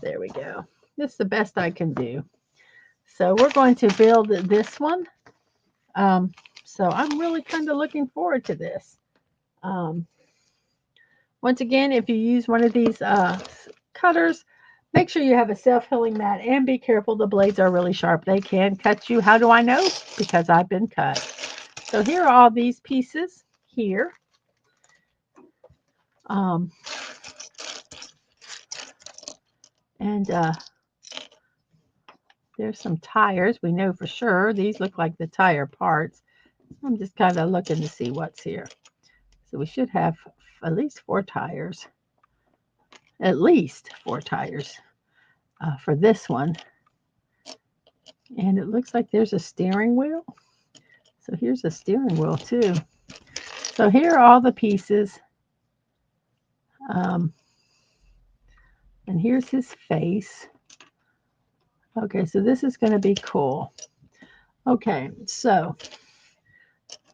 There we go. This is the best I can do. So we're going to build this one. So I'm really kind of looking forward to this. Once again, if you use one of these cutters, make sure you have a self-healing mat and be careful. The blades are really sharp. They can cut you. How do I know? Because I've been cut. So here are all these pieces here. There's some tires. We know for sure these look like the tire parts. I'm just kind of looking to see what's here. So we should have at least 4 tires. At least 4 tires for this one. And it looks like there's a steering wheel. So here's a steering wheel too. So here are all the pieces. And here's his face. Okay, so this is going to be cool. Okay, so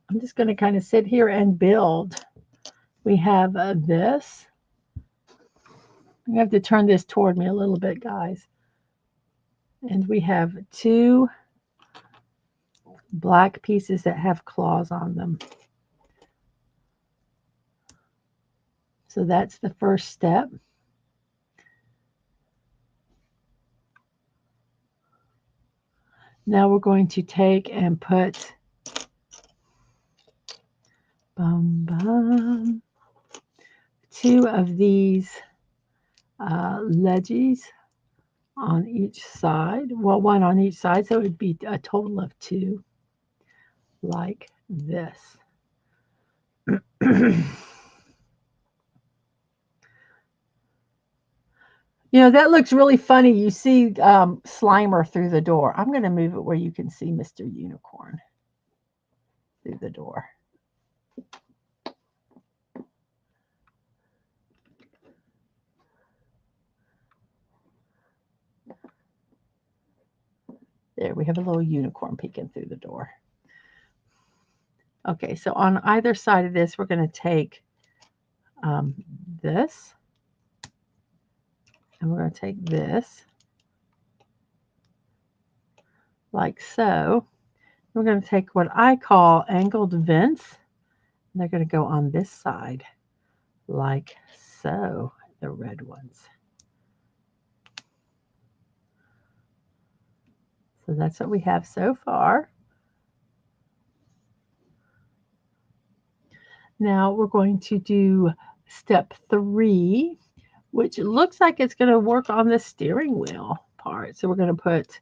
I'm just going to kind of sit here and build. We have this. I have to turn this toward me a little bit, guys. And we have 2 black pieces that have claws on them. So that's the first step. Now we're going to take and put 2 of these ledges on each side. Well, 1 on each side, so it would be a total of 2 like this. You know, that looks really funny. You see Slimer through the door. I'm going to move it where you can see Mr. Unicorn through the door. There, we have a little unicorn peeking through the door. Okay, so on either side of this, we're going to take this, and we're going to take this, like so. We're going to take what I call angled vents, and they're going to go on this side, like so, the red ones. So that's what we have so far. Now we're going to do step 3, which looks like it's going to work on the steering wheel part. So we're going to put,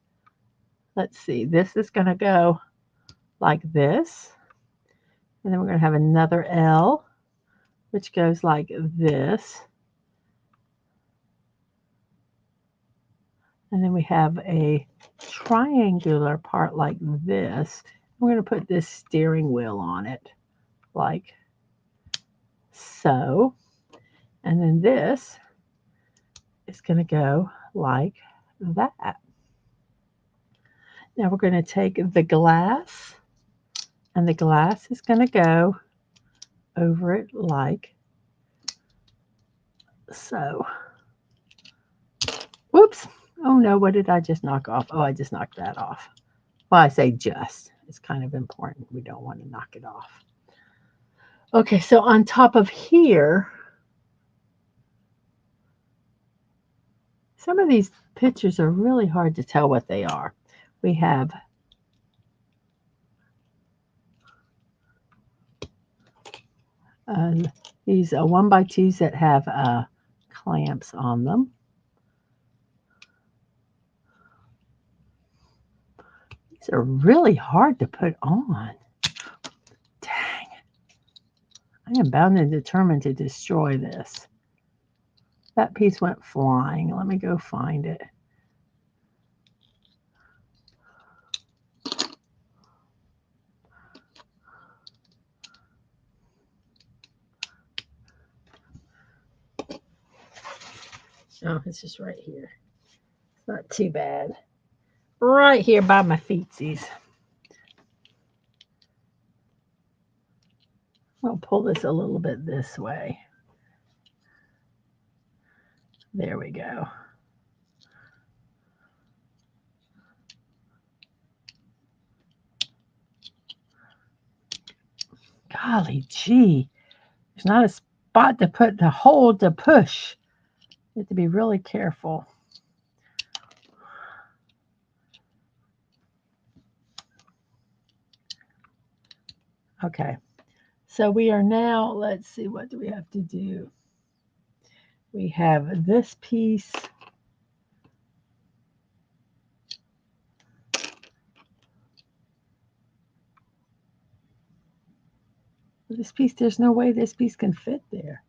let's see, this is going to go like this. And then we're going to have another L, which goes like this. And then we have a triangular part like this. We're going to put this steering wheel on it, like so. And then this is going to go like that. Now we're going to take the glass, and the glass is going to go over it like so. Whoops. Oh no, what did I just knock off? Oh, I just knocked that off. Well, I say just. It's kind of important. We don't want to knock it off. Okay, so on top of here, some of these pictures are really hard to tell what they are. We have these 1x2s that have clamps on them. These are really hard to put on. Dang. I am bound and determined to destroy this. That piece went flying. Let me go find it. Oh, it's just right here. It's not too bad. Right here by my feetsies. I'll pull this a little bit this way. There we go. Golly gee. There's not a spot to put the hole to push. You have to be really careful. Okay. So we are now, let's see, what do we have to do? We have this piece This piece, there's no way this piece can fit there.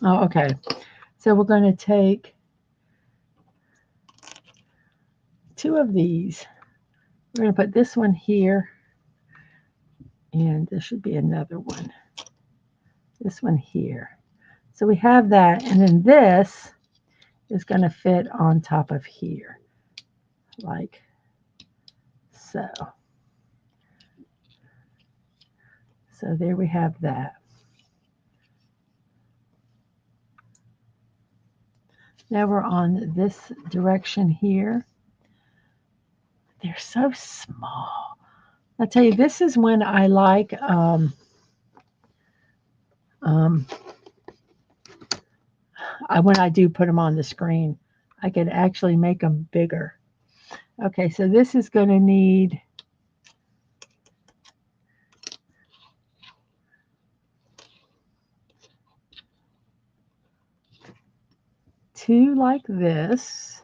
Oh, okay. So we're going to take 2 of these. We're going to put this one here, and there should be another one. This one here. So we have that, and then this is going to fit on top of here, like so. So there we have that. Now we're on this direction here. They're so small. I tell you, this is when I like when I do put them on the screen, I can actually make them bigger. Okay, so this is going to need two like this.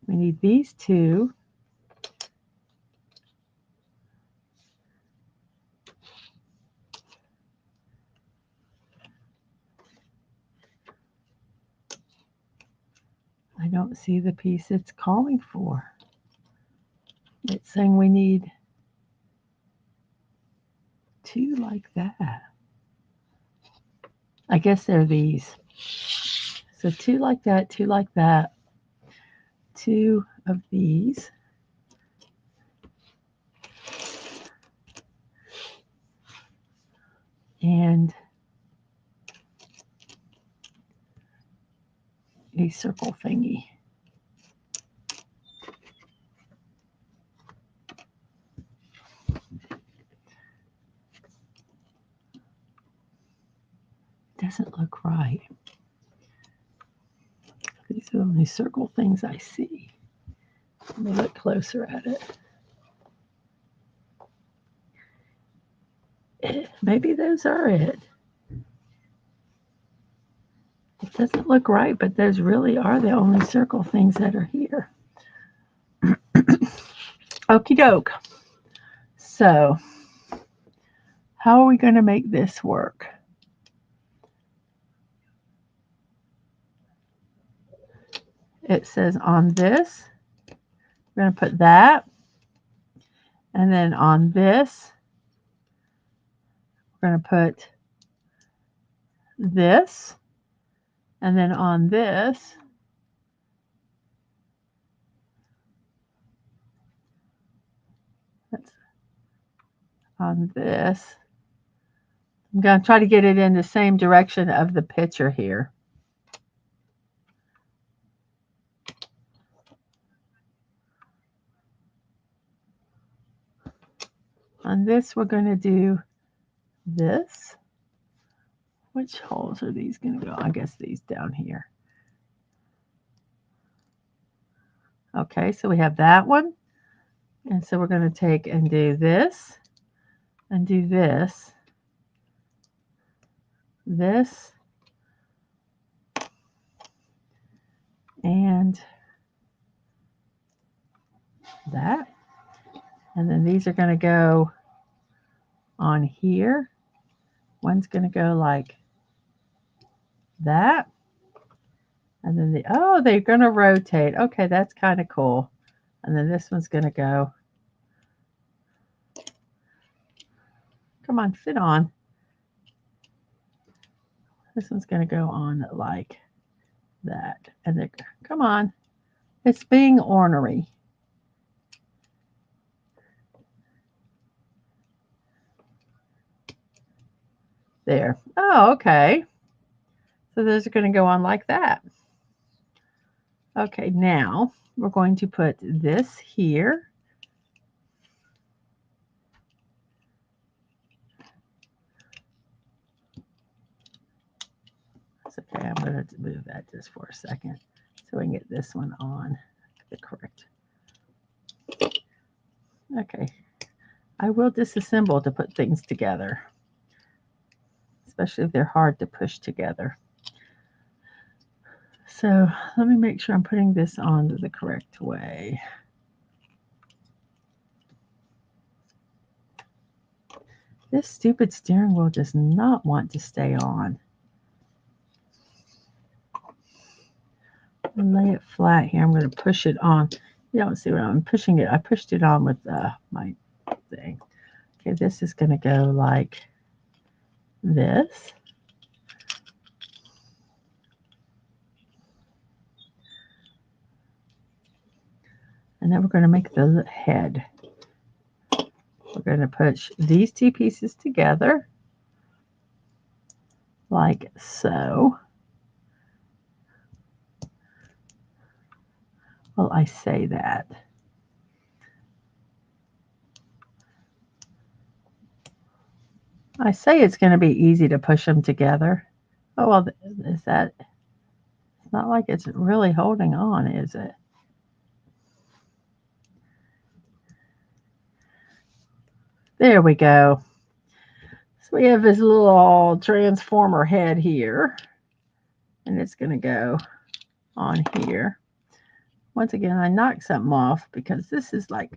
We need these 2. I don't see the piece it's calling for. It's saying we need 2 like that. I guess they're these. So 2 like that, 2 like that, 2 of these. And a circle thingy. Doesn't look right. These are the only circle things I see. Let me look closer at it. Maybe those are it. It doesn't look right, but those really are the only circle things that are here. Okie doke. So, how are we going to make this work? It says on this, we're going to put that. And then on this, we're going to put this. And then on this, on this, I'm going to try to get it in the same direction of the picture here. On this, we're going to do this. Which holes are these going to go? I guess these down here. Okay, so we have that one. And so we're going to take and do this, and do this, this, and that. And then these are going to go on here. One's going to go like that. And then they're going to rotate. Okay, that's kind of cool. And then this one's going to go. Come on, fit on. This one's going to go on like that. And then, come on. It's being ornery. There. Oh, okay. So those are going to go on like that. Okay, now we're going to put this here. It's okay, I'm going to move that just for a second so we can get this one on the correct. Okay, I will disassemble to put things together, especially if they're hard to push together. So let me make sure I'm putting this on the correct way. This stupid steering wheel does not want to stay on. Lay it flat here. I'm going to push it on. You don't see what I'm pushing it. I pushed it on with my thing. Okay, this is going to go like this. And then we're going to make the head. We're going to push these two pieces together like so. Well, I say that. I say it's going to be easy to push them together. Oh, well, is that? It's not like it's really holding on, is it? There we go. So we have this little transformer head here, and it's going to go on here. Once again, I knocked something off because this is like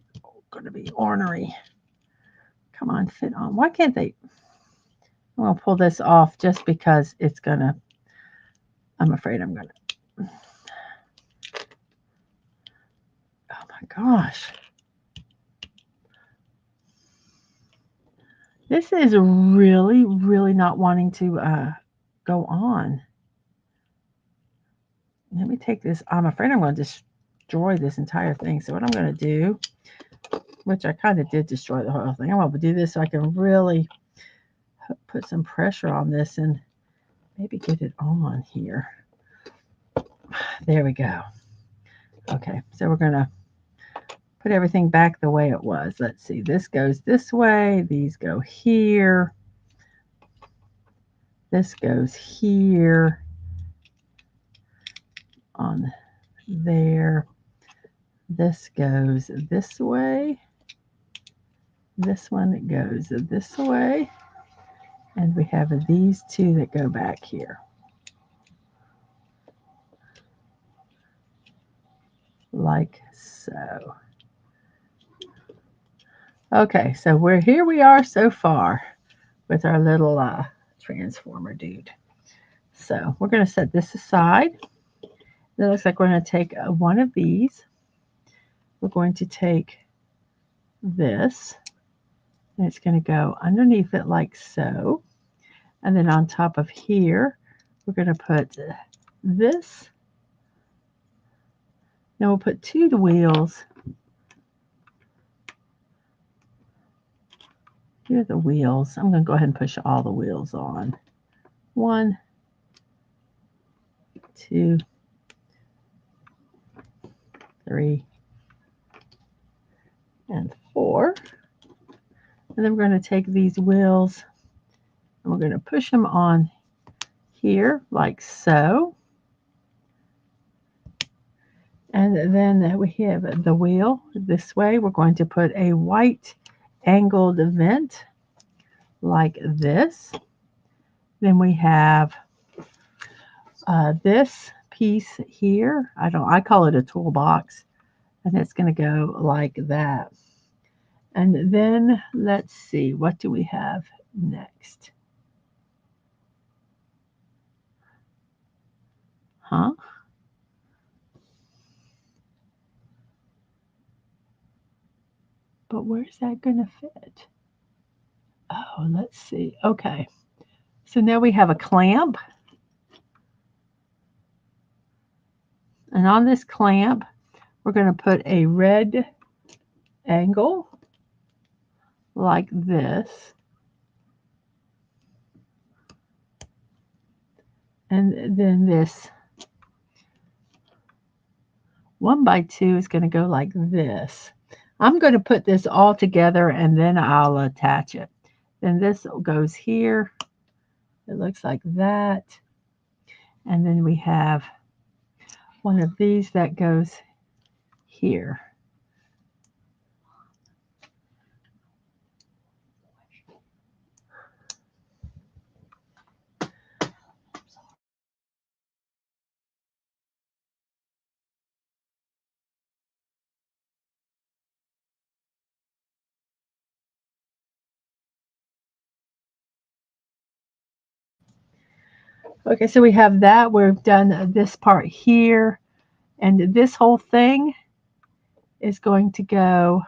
going to be ornery. Come on, fit on. Why can't they? I'm going to pull this off just because it's going to, I'm afraid I'm going to. Oh my gosh. This is really, really not wanting to go on. Let me take this. I'm afraid I'm going to destroy this entire thing. So what I'm going to do, which I kind of did destroy the whole thing. I'm going to do this so I can really put some pressure on this and maybe get it on here. There we go. Okay, so we're going to put everything back the way it was. Let's see. This goes this way. These go here. This goes here. On there. This goes this way. This one goes this way. And we have these two that go back here. Like so. Okay, so here we are so far with our little transformer dude. So we're going to set this aside. It looks like we're going to take one of these. We're going to take this, and it's going to go underneath it like so. And then on top of here, we're going to put this. Then we'll put two wheels. Here are the wheels. I'm going to go ahead and push all the wheels on. 1, 2, 3, and 4. And then we're going to take these wheels and we're going to push them on here like so. And then we have the wheel this way. We're going to put a white angled vent like this. Then we have this piece here. I call it a toolbox, and it's going to go like that. And then let's see, what do we have next? Huh? But where's that going to fit? Oh, let's see. Okay. So now we have a clamp. And on this clamp, we're going to put a red angle like this. And then this 1x2 is going to go like this. I'm going to put this all together and then I'll attach it. Then this goes here. It looks like that. And then we have one of these that goes here. Okay, so we have that. We've done this part here, and this whole thing is going to go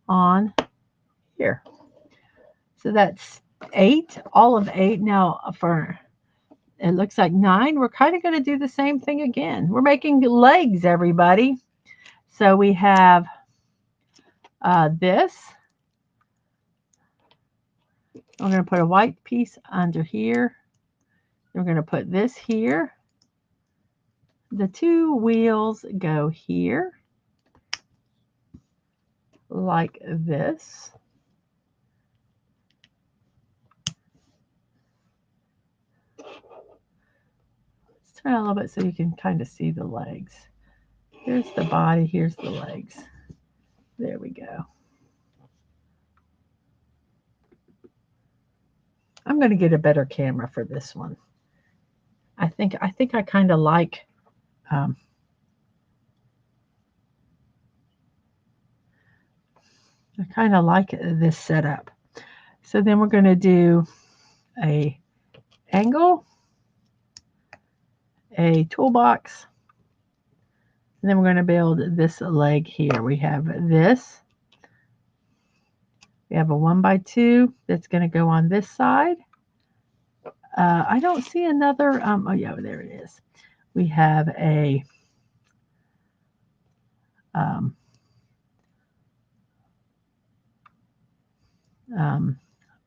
on here. So that's 8, all of 8. Now for it looks like 9. We're kind of going to do the same thing again. We're making legs, everybody. So we have this. We're going to put a white piece under here. We're going to put this here. The 2 wheels go here, like this. Let's turn it a little bit so you can kind of see the legs. Here's the body, here's the legs. There we go. I'm going to get a better camera for this one. I think I kind of like I kind of like this setup. So then we're going to do a angle, a toolbox, and then we're going to build this leg here. We have this. We have a 1x2 that's going to go on this side. I don't see another. Oh yeah, there it is. We have a um,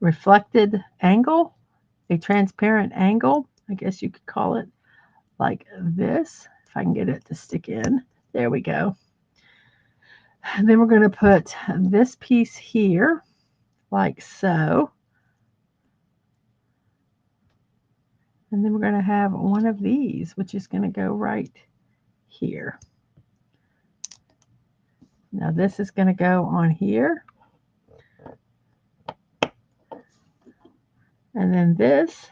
reflected angle, a transparent angle, I guess you could call it, like this. If I can get it to stick in. There we go. And then we're going to put this piece here, like so. And then we're going to have one of these, which is going to go right here. Now this is going to go on here. And then this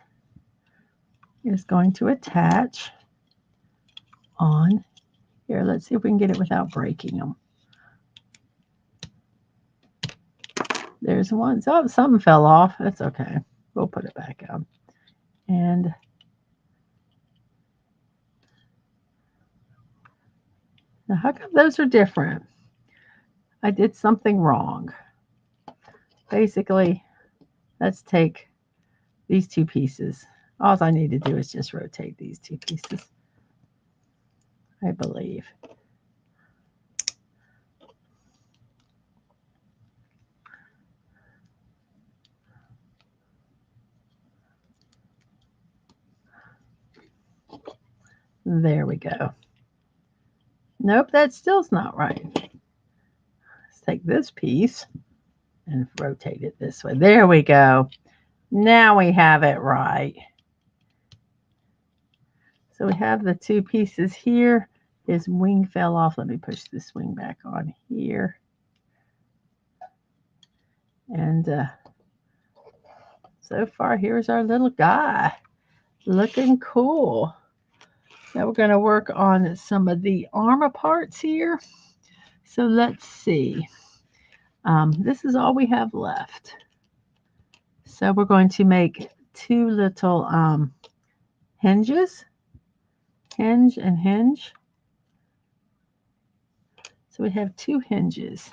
is going to attach on here. Let's see if we can get it without breaking them. There's one. So something fell off. That's okay. We'll put it back on. And now how come those are different? I did something wrong. Basically, let's take these 2 pieces. All I need to do is just rotate these 2 pieces, I believe. There we go. Nope, that still's not right. Let's take this piece and rotate it this way. There we go. Now we have it right. So we have the 2 pieces here. His wing fell off. Let me push this wing back on here. And so far, here's our little guy. Looking cool. Now we're going to work on some of the armor parts here. So let's see. This is all we have left. So we're going to make 2 little hinges. Hinge and hinge. So we have 2 hinges.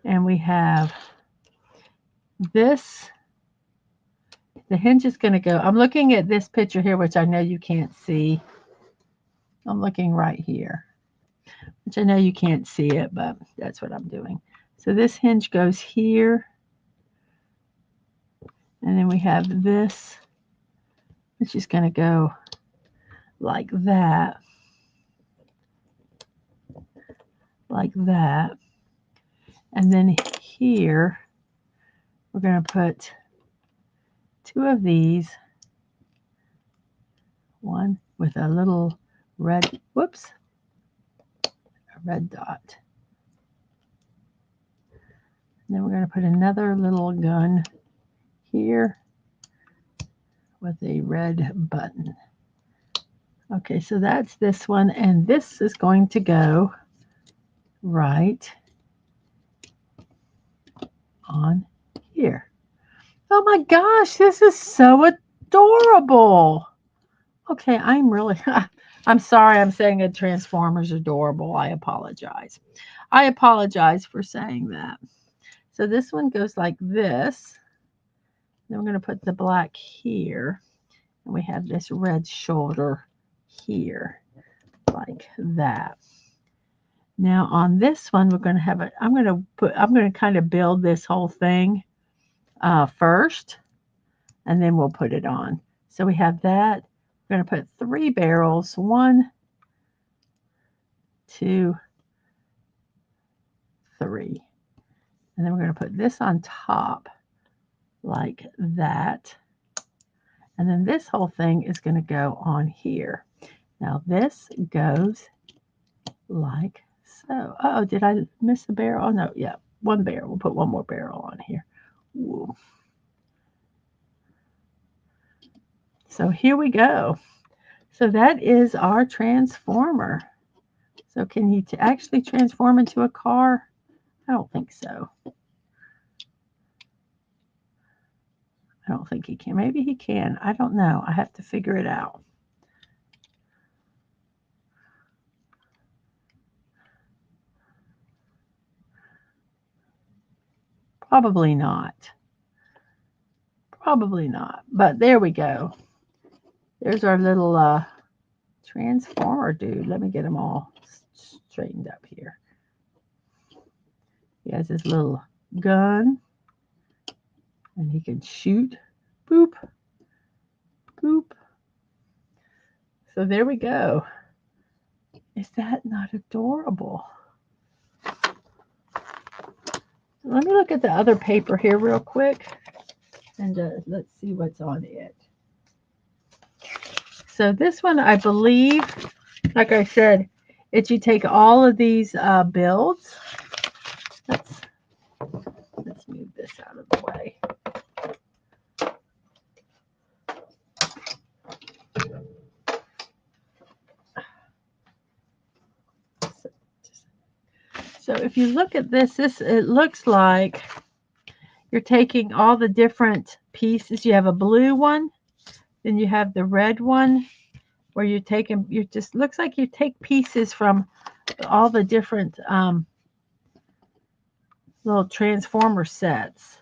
And we have this. The hinge is going to go. I'm looking at this picture here, which I know you can't see. I'm looking right here, which I know you can't see it, but that's what I'm doing. So this hinge goes here. And then we have this, which is going to go like that. Like that. And then here, we're going to put 2 of these. One with a little red, whoops, a red dot. And then we're going to put another little gun here with a red button. Okay, so that's this one, and this is going to go right on here. Oh my gosh, this is so adorable. Okay, I'm really, I'm sorry I'm saying a transformer's adorable. I apologize. I apologize for saying that. So this one goes like this. Then we're going to put the black here. And we have this red shoulder here, like that. Now on this one, we're going to have it. I'm going to kind of build this whole thing first, and then we'll put it on. So we have that. We're going to put 3 barrels. 1, 2, 3. And then we're going to put this on top like that. And then this whole thing is going to go on here. Now this goes like so. Oh, did I miss a barrel? Oh, no. Yeah, 1 barrel. We'll put 1 more barrel on here. Ooh. So here we go. So that is our transformer. So can he actually transform into a car? I don't think so. I don't think he can. Maybe he can. I don't know. I have to figure it out. Probably not. Probably not. But there we go. There's our little transformer dude. Let me get him all straightened up here. He has his little gun. And he can shoot. Boop. Boop. So there we go. Is that not adorable? Let me look at the other paper here real quick. And let's see what's on it. So this one, I believe, like I said, if you take all of these builds, let's move this out of the way. So if you look at this, it looks like you're taking all the different pieces. You have a blue one, then you have the red one, where you're taking, you just looks like you take pieces from all the different little transformer sets.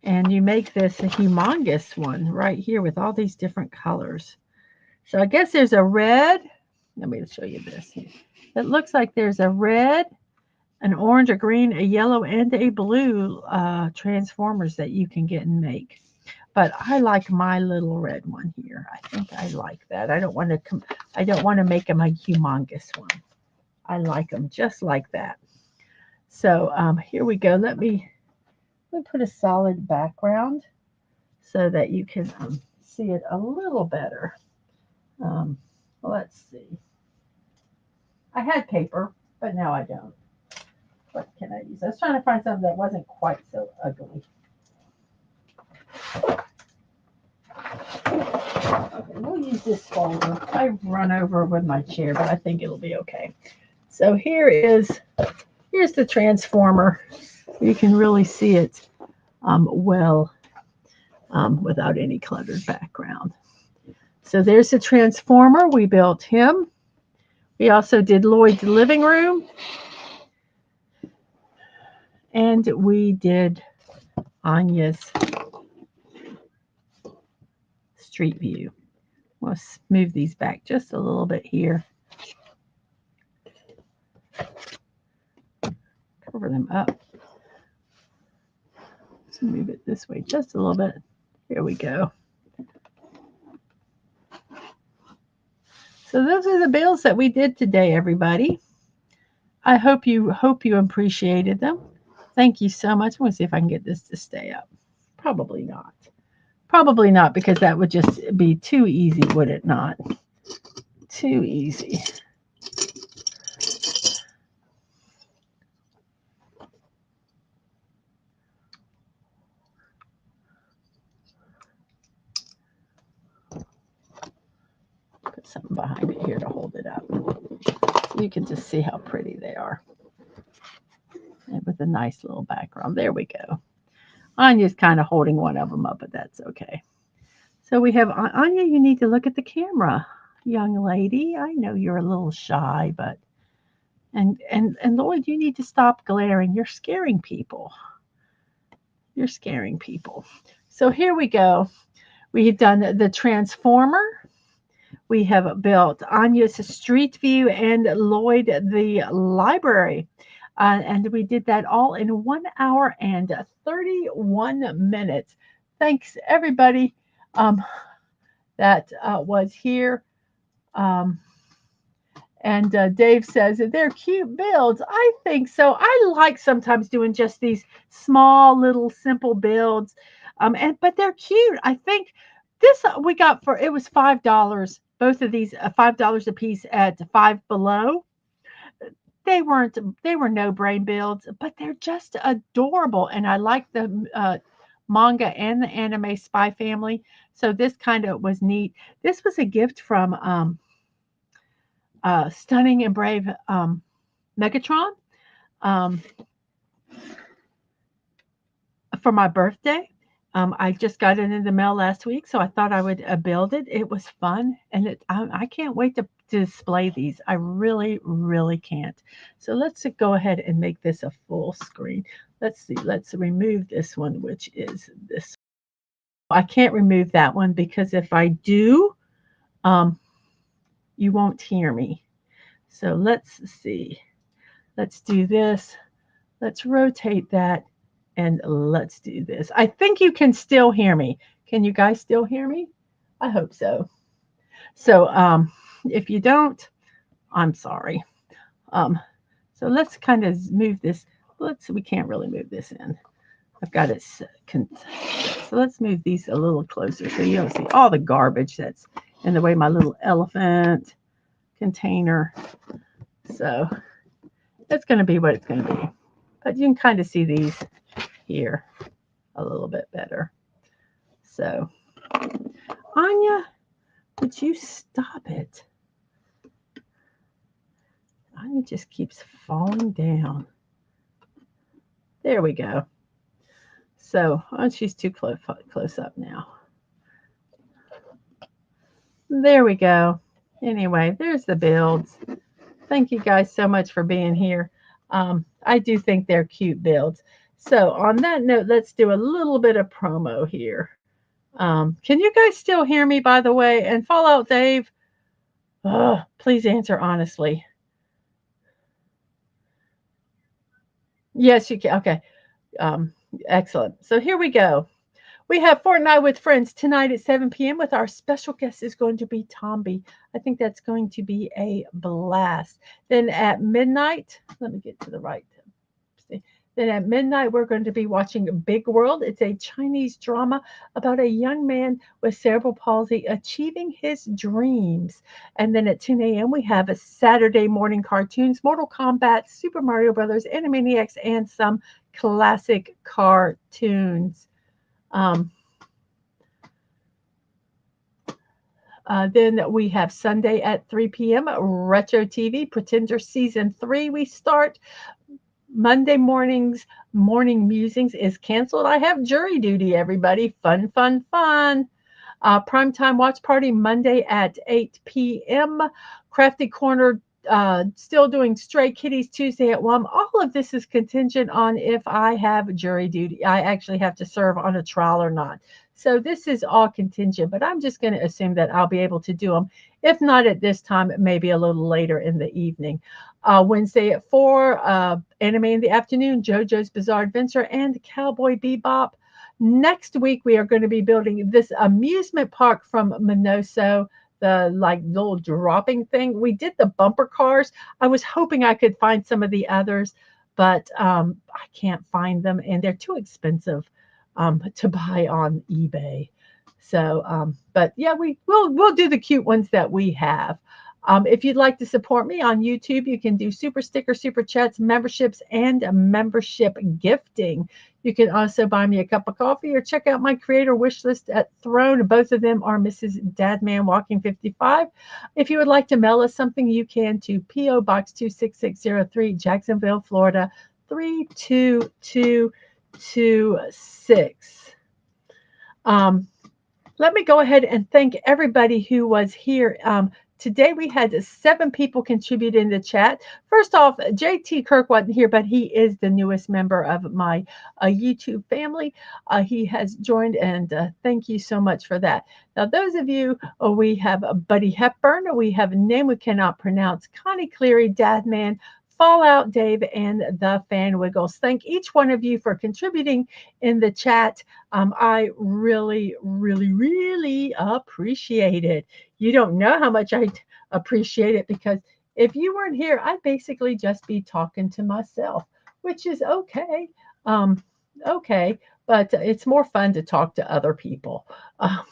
And you make this a humongous one right here with all these different colors. So I guess there's a red. Let me show you this. It looks like there's a red, an orange, a green, a yellow, and a blue transformers that you can get and make. But I like my little red one here. I think I like that. I don't want to make them a humongous one. I like them just like that. So here we go. Let me put a solid background so that you can see it a little better. Let's see. I had paper, but now I don't. What can I use? I was trying to find something that wasn't quite so ugly. Okay, we'll use this folder. I run over with my chair, but I think it'll be okay. So here's the transformer. You can really see it well without any cluttered background. So there's the transformer. We built him. We also did Loid's living room. And we did Anya's street view. We'll move these back just a little bit here. Cover them up. Let's move it this way just a little bit. Here we go. So those are the builds that we did today, everybody. I hope you appreciated them. Thank you so much. I'm going to see if I can get this to stay up. Probably not. Probably not, because that would just be too easy, would it not? Too easy. Put something behind it here to hold it up. You can just see how pretty they are. And with a nice little background. There we go. Anya's kind of holding one of them up, but that's okay. So we have Anya. You need to look at the camera, young lady. I know you're a little shy, but and Lloyd, you need to stop glaring. You're scaring people. You're scaring people. So here we go. We've done the transformer. We have built Anya's street view and Lloyd the library. And we did that all in 1 hour and 31 minutes. Thanks, everybody that was here. Um, and Dave says that they're cute builds. I think so. I like sometimes doing just these small, little, simple builds. But they're cute. I think this we got for it was $5. Both of these $5 a piece at Five Below. They were no brain builds, but they're just adorable. And I like the manga and the anime Spy Family. So this kind of was neat. This was a gift from Stunning and Brave Megatron um, for my birthday. I just got it in the mail last week, so I thought I would build it. It was fun, and I can't wait to display these. I really, really can't. So let's go ahead and make this a full screen. Let's see. Let's remove this one, which is this. I can't remove that one because if I do, you won't hear me. So let's see. Let's do this. Let's rotate that and let's do this. I think you can still hear me. Can you guys still hear me? I hope so. So if you don't, I'm sorry. So let's kind of move this. We can't really move this in. I've got it. So let's move these a little closer so you don't see all the garbage that's in the way my little elephant container. So it's going to be what it's going to be. But you can kind of see these here a little bit better. So, Anya, would you stop it? Anya just keeps falling down. There we go. So, oh, she's too close up now. There we go. Anyway, there's the builds. Thank you guys so much for being here. I do think they're cute builds. So on that note, let's do a little bit of promo here. Can you guys still hear me, by the way? And Fallout Dave, please answer honestly. Yes, you can. Okay. Excellent. So here we go. We have Fortnite with Friends tonight at 7 p.m. with our special guest is going to be Tomby. I think that's going to be a blast. Then at midnight, let me get to the right. Then at midnight, we're going to be watching Big World. It's a Chinese drama about a young man with cerebral palsy achieving his dreams. And then at 10 a.m., we have a Saturday morning cartoons, Mortal Kombat, Super Mario Brothers, Animaniacs, and some classic cartoons. Then we have Sunday at 3 p.m. Retro TV Pretender Season 3. We start Monday mornings. Morning Musings is canceled. I have jury duty, everybody. Fun, fun, fun. Primetime Watch Party Monday at 8 p.m. Crafty Corner still doing Stray Kitties Tuesday at 1. All of this is contingent on if I have jury duty. I actually have to serve on a trial or not. So this is all contingent, but I'm just going to assume that I'll be able to do them. If not at this time, maybe a little later in the evening. Wednesday at 4, Anime in the Afternoon, JoJo's Bizarre Adventure, and Cowboy Bebop. Next week, we are going to be building this amusement park from Minoso, the like little dropping thing. We did the bumper cars. I was hoping I could find some of the others, but I can't find them, and they're too expensive to buy on eBay. So, but yeah, we'll do the cute ones that we have. If you'd like to support me on YouTube, you can do super sticker, super chats, memberships, and membership gifting. You can also buy me a cup of coffee or check out my creator wish list at Throne. Both of them are Mrs.DadmanWalking55. If you would like to mail us something, you can to P.O. Box 26603, Jacksonville, Florida, 322 6. Um, Let me go ahead and thank everybody who was here. Today we had 7 people contribute in the chat. First off, JT Kirk wasn't here, but he is the newest member of my YouTube family. He has joined, and thank you so much for that. Now, those of you, we have Buddy Hepburn, we have a name we cannot pronounce, Connie Cleary, Dadman, Fallout Dave, and the Fan Wiggles. Thank each one of you for contributing in the chat. I really, really, really appreciate it. You don't know how much I appreciate it, because if you weren't here, I'd basically just be talking to myself, which is okay. Okay, but it's more fun to talk to other people. Um,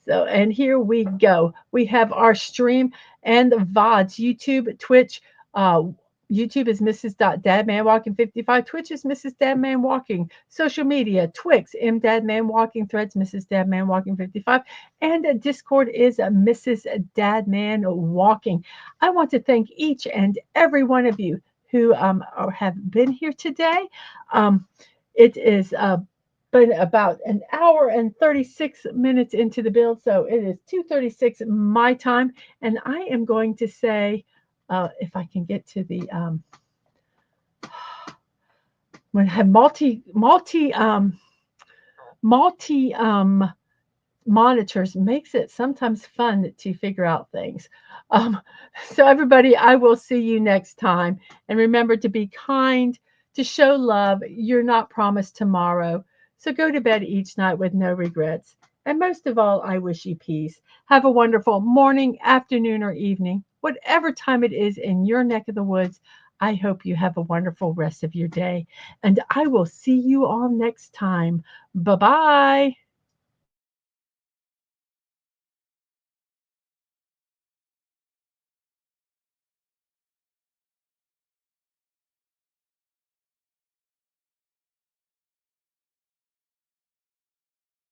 and here we go. We have our stream and the VODs, YouTube, Twitch. Uh, YouTube is Mrs.DadmanWalking55. Twitch is Mrs.DadmanWalking. Social media, Twix, MDadmanWalking. Threads, Mrs.DadmanWalking55. And Discord is Mrs. DadmanWalking. I want to thank each and every one of you who have been here today. It is been about an hour and 36 minutes into the build, so it is 2:36 my time, and I am going to say, if I can get to the when I have multi monitors, makes it sometimes fun to figure out things. Um, so everybody, I will see you next time, and remember to be kind, to show love. You're not promised tomorrow. So go to bed each night with no regrets. And most of all, I wish you peace. Have a wonderful morning, afternoon, or evening, whatever time it is in your neck of the woods. I hope you have a wonderful rest of your day. And I will see you all next time. Bye bye.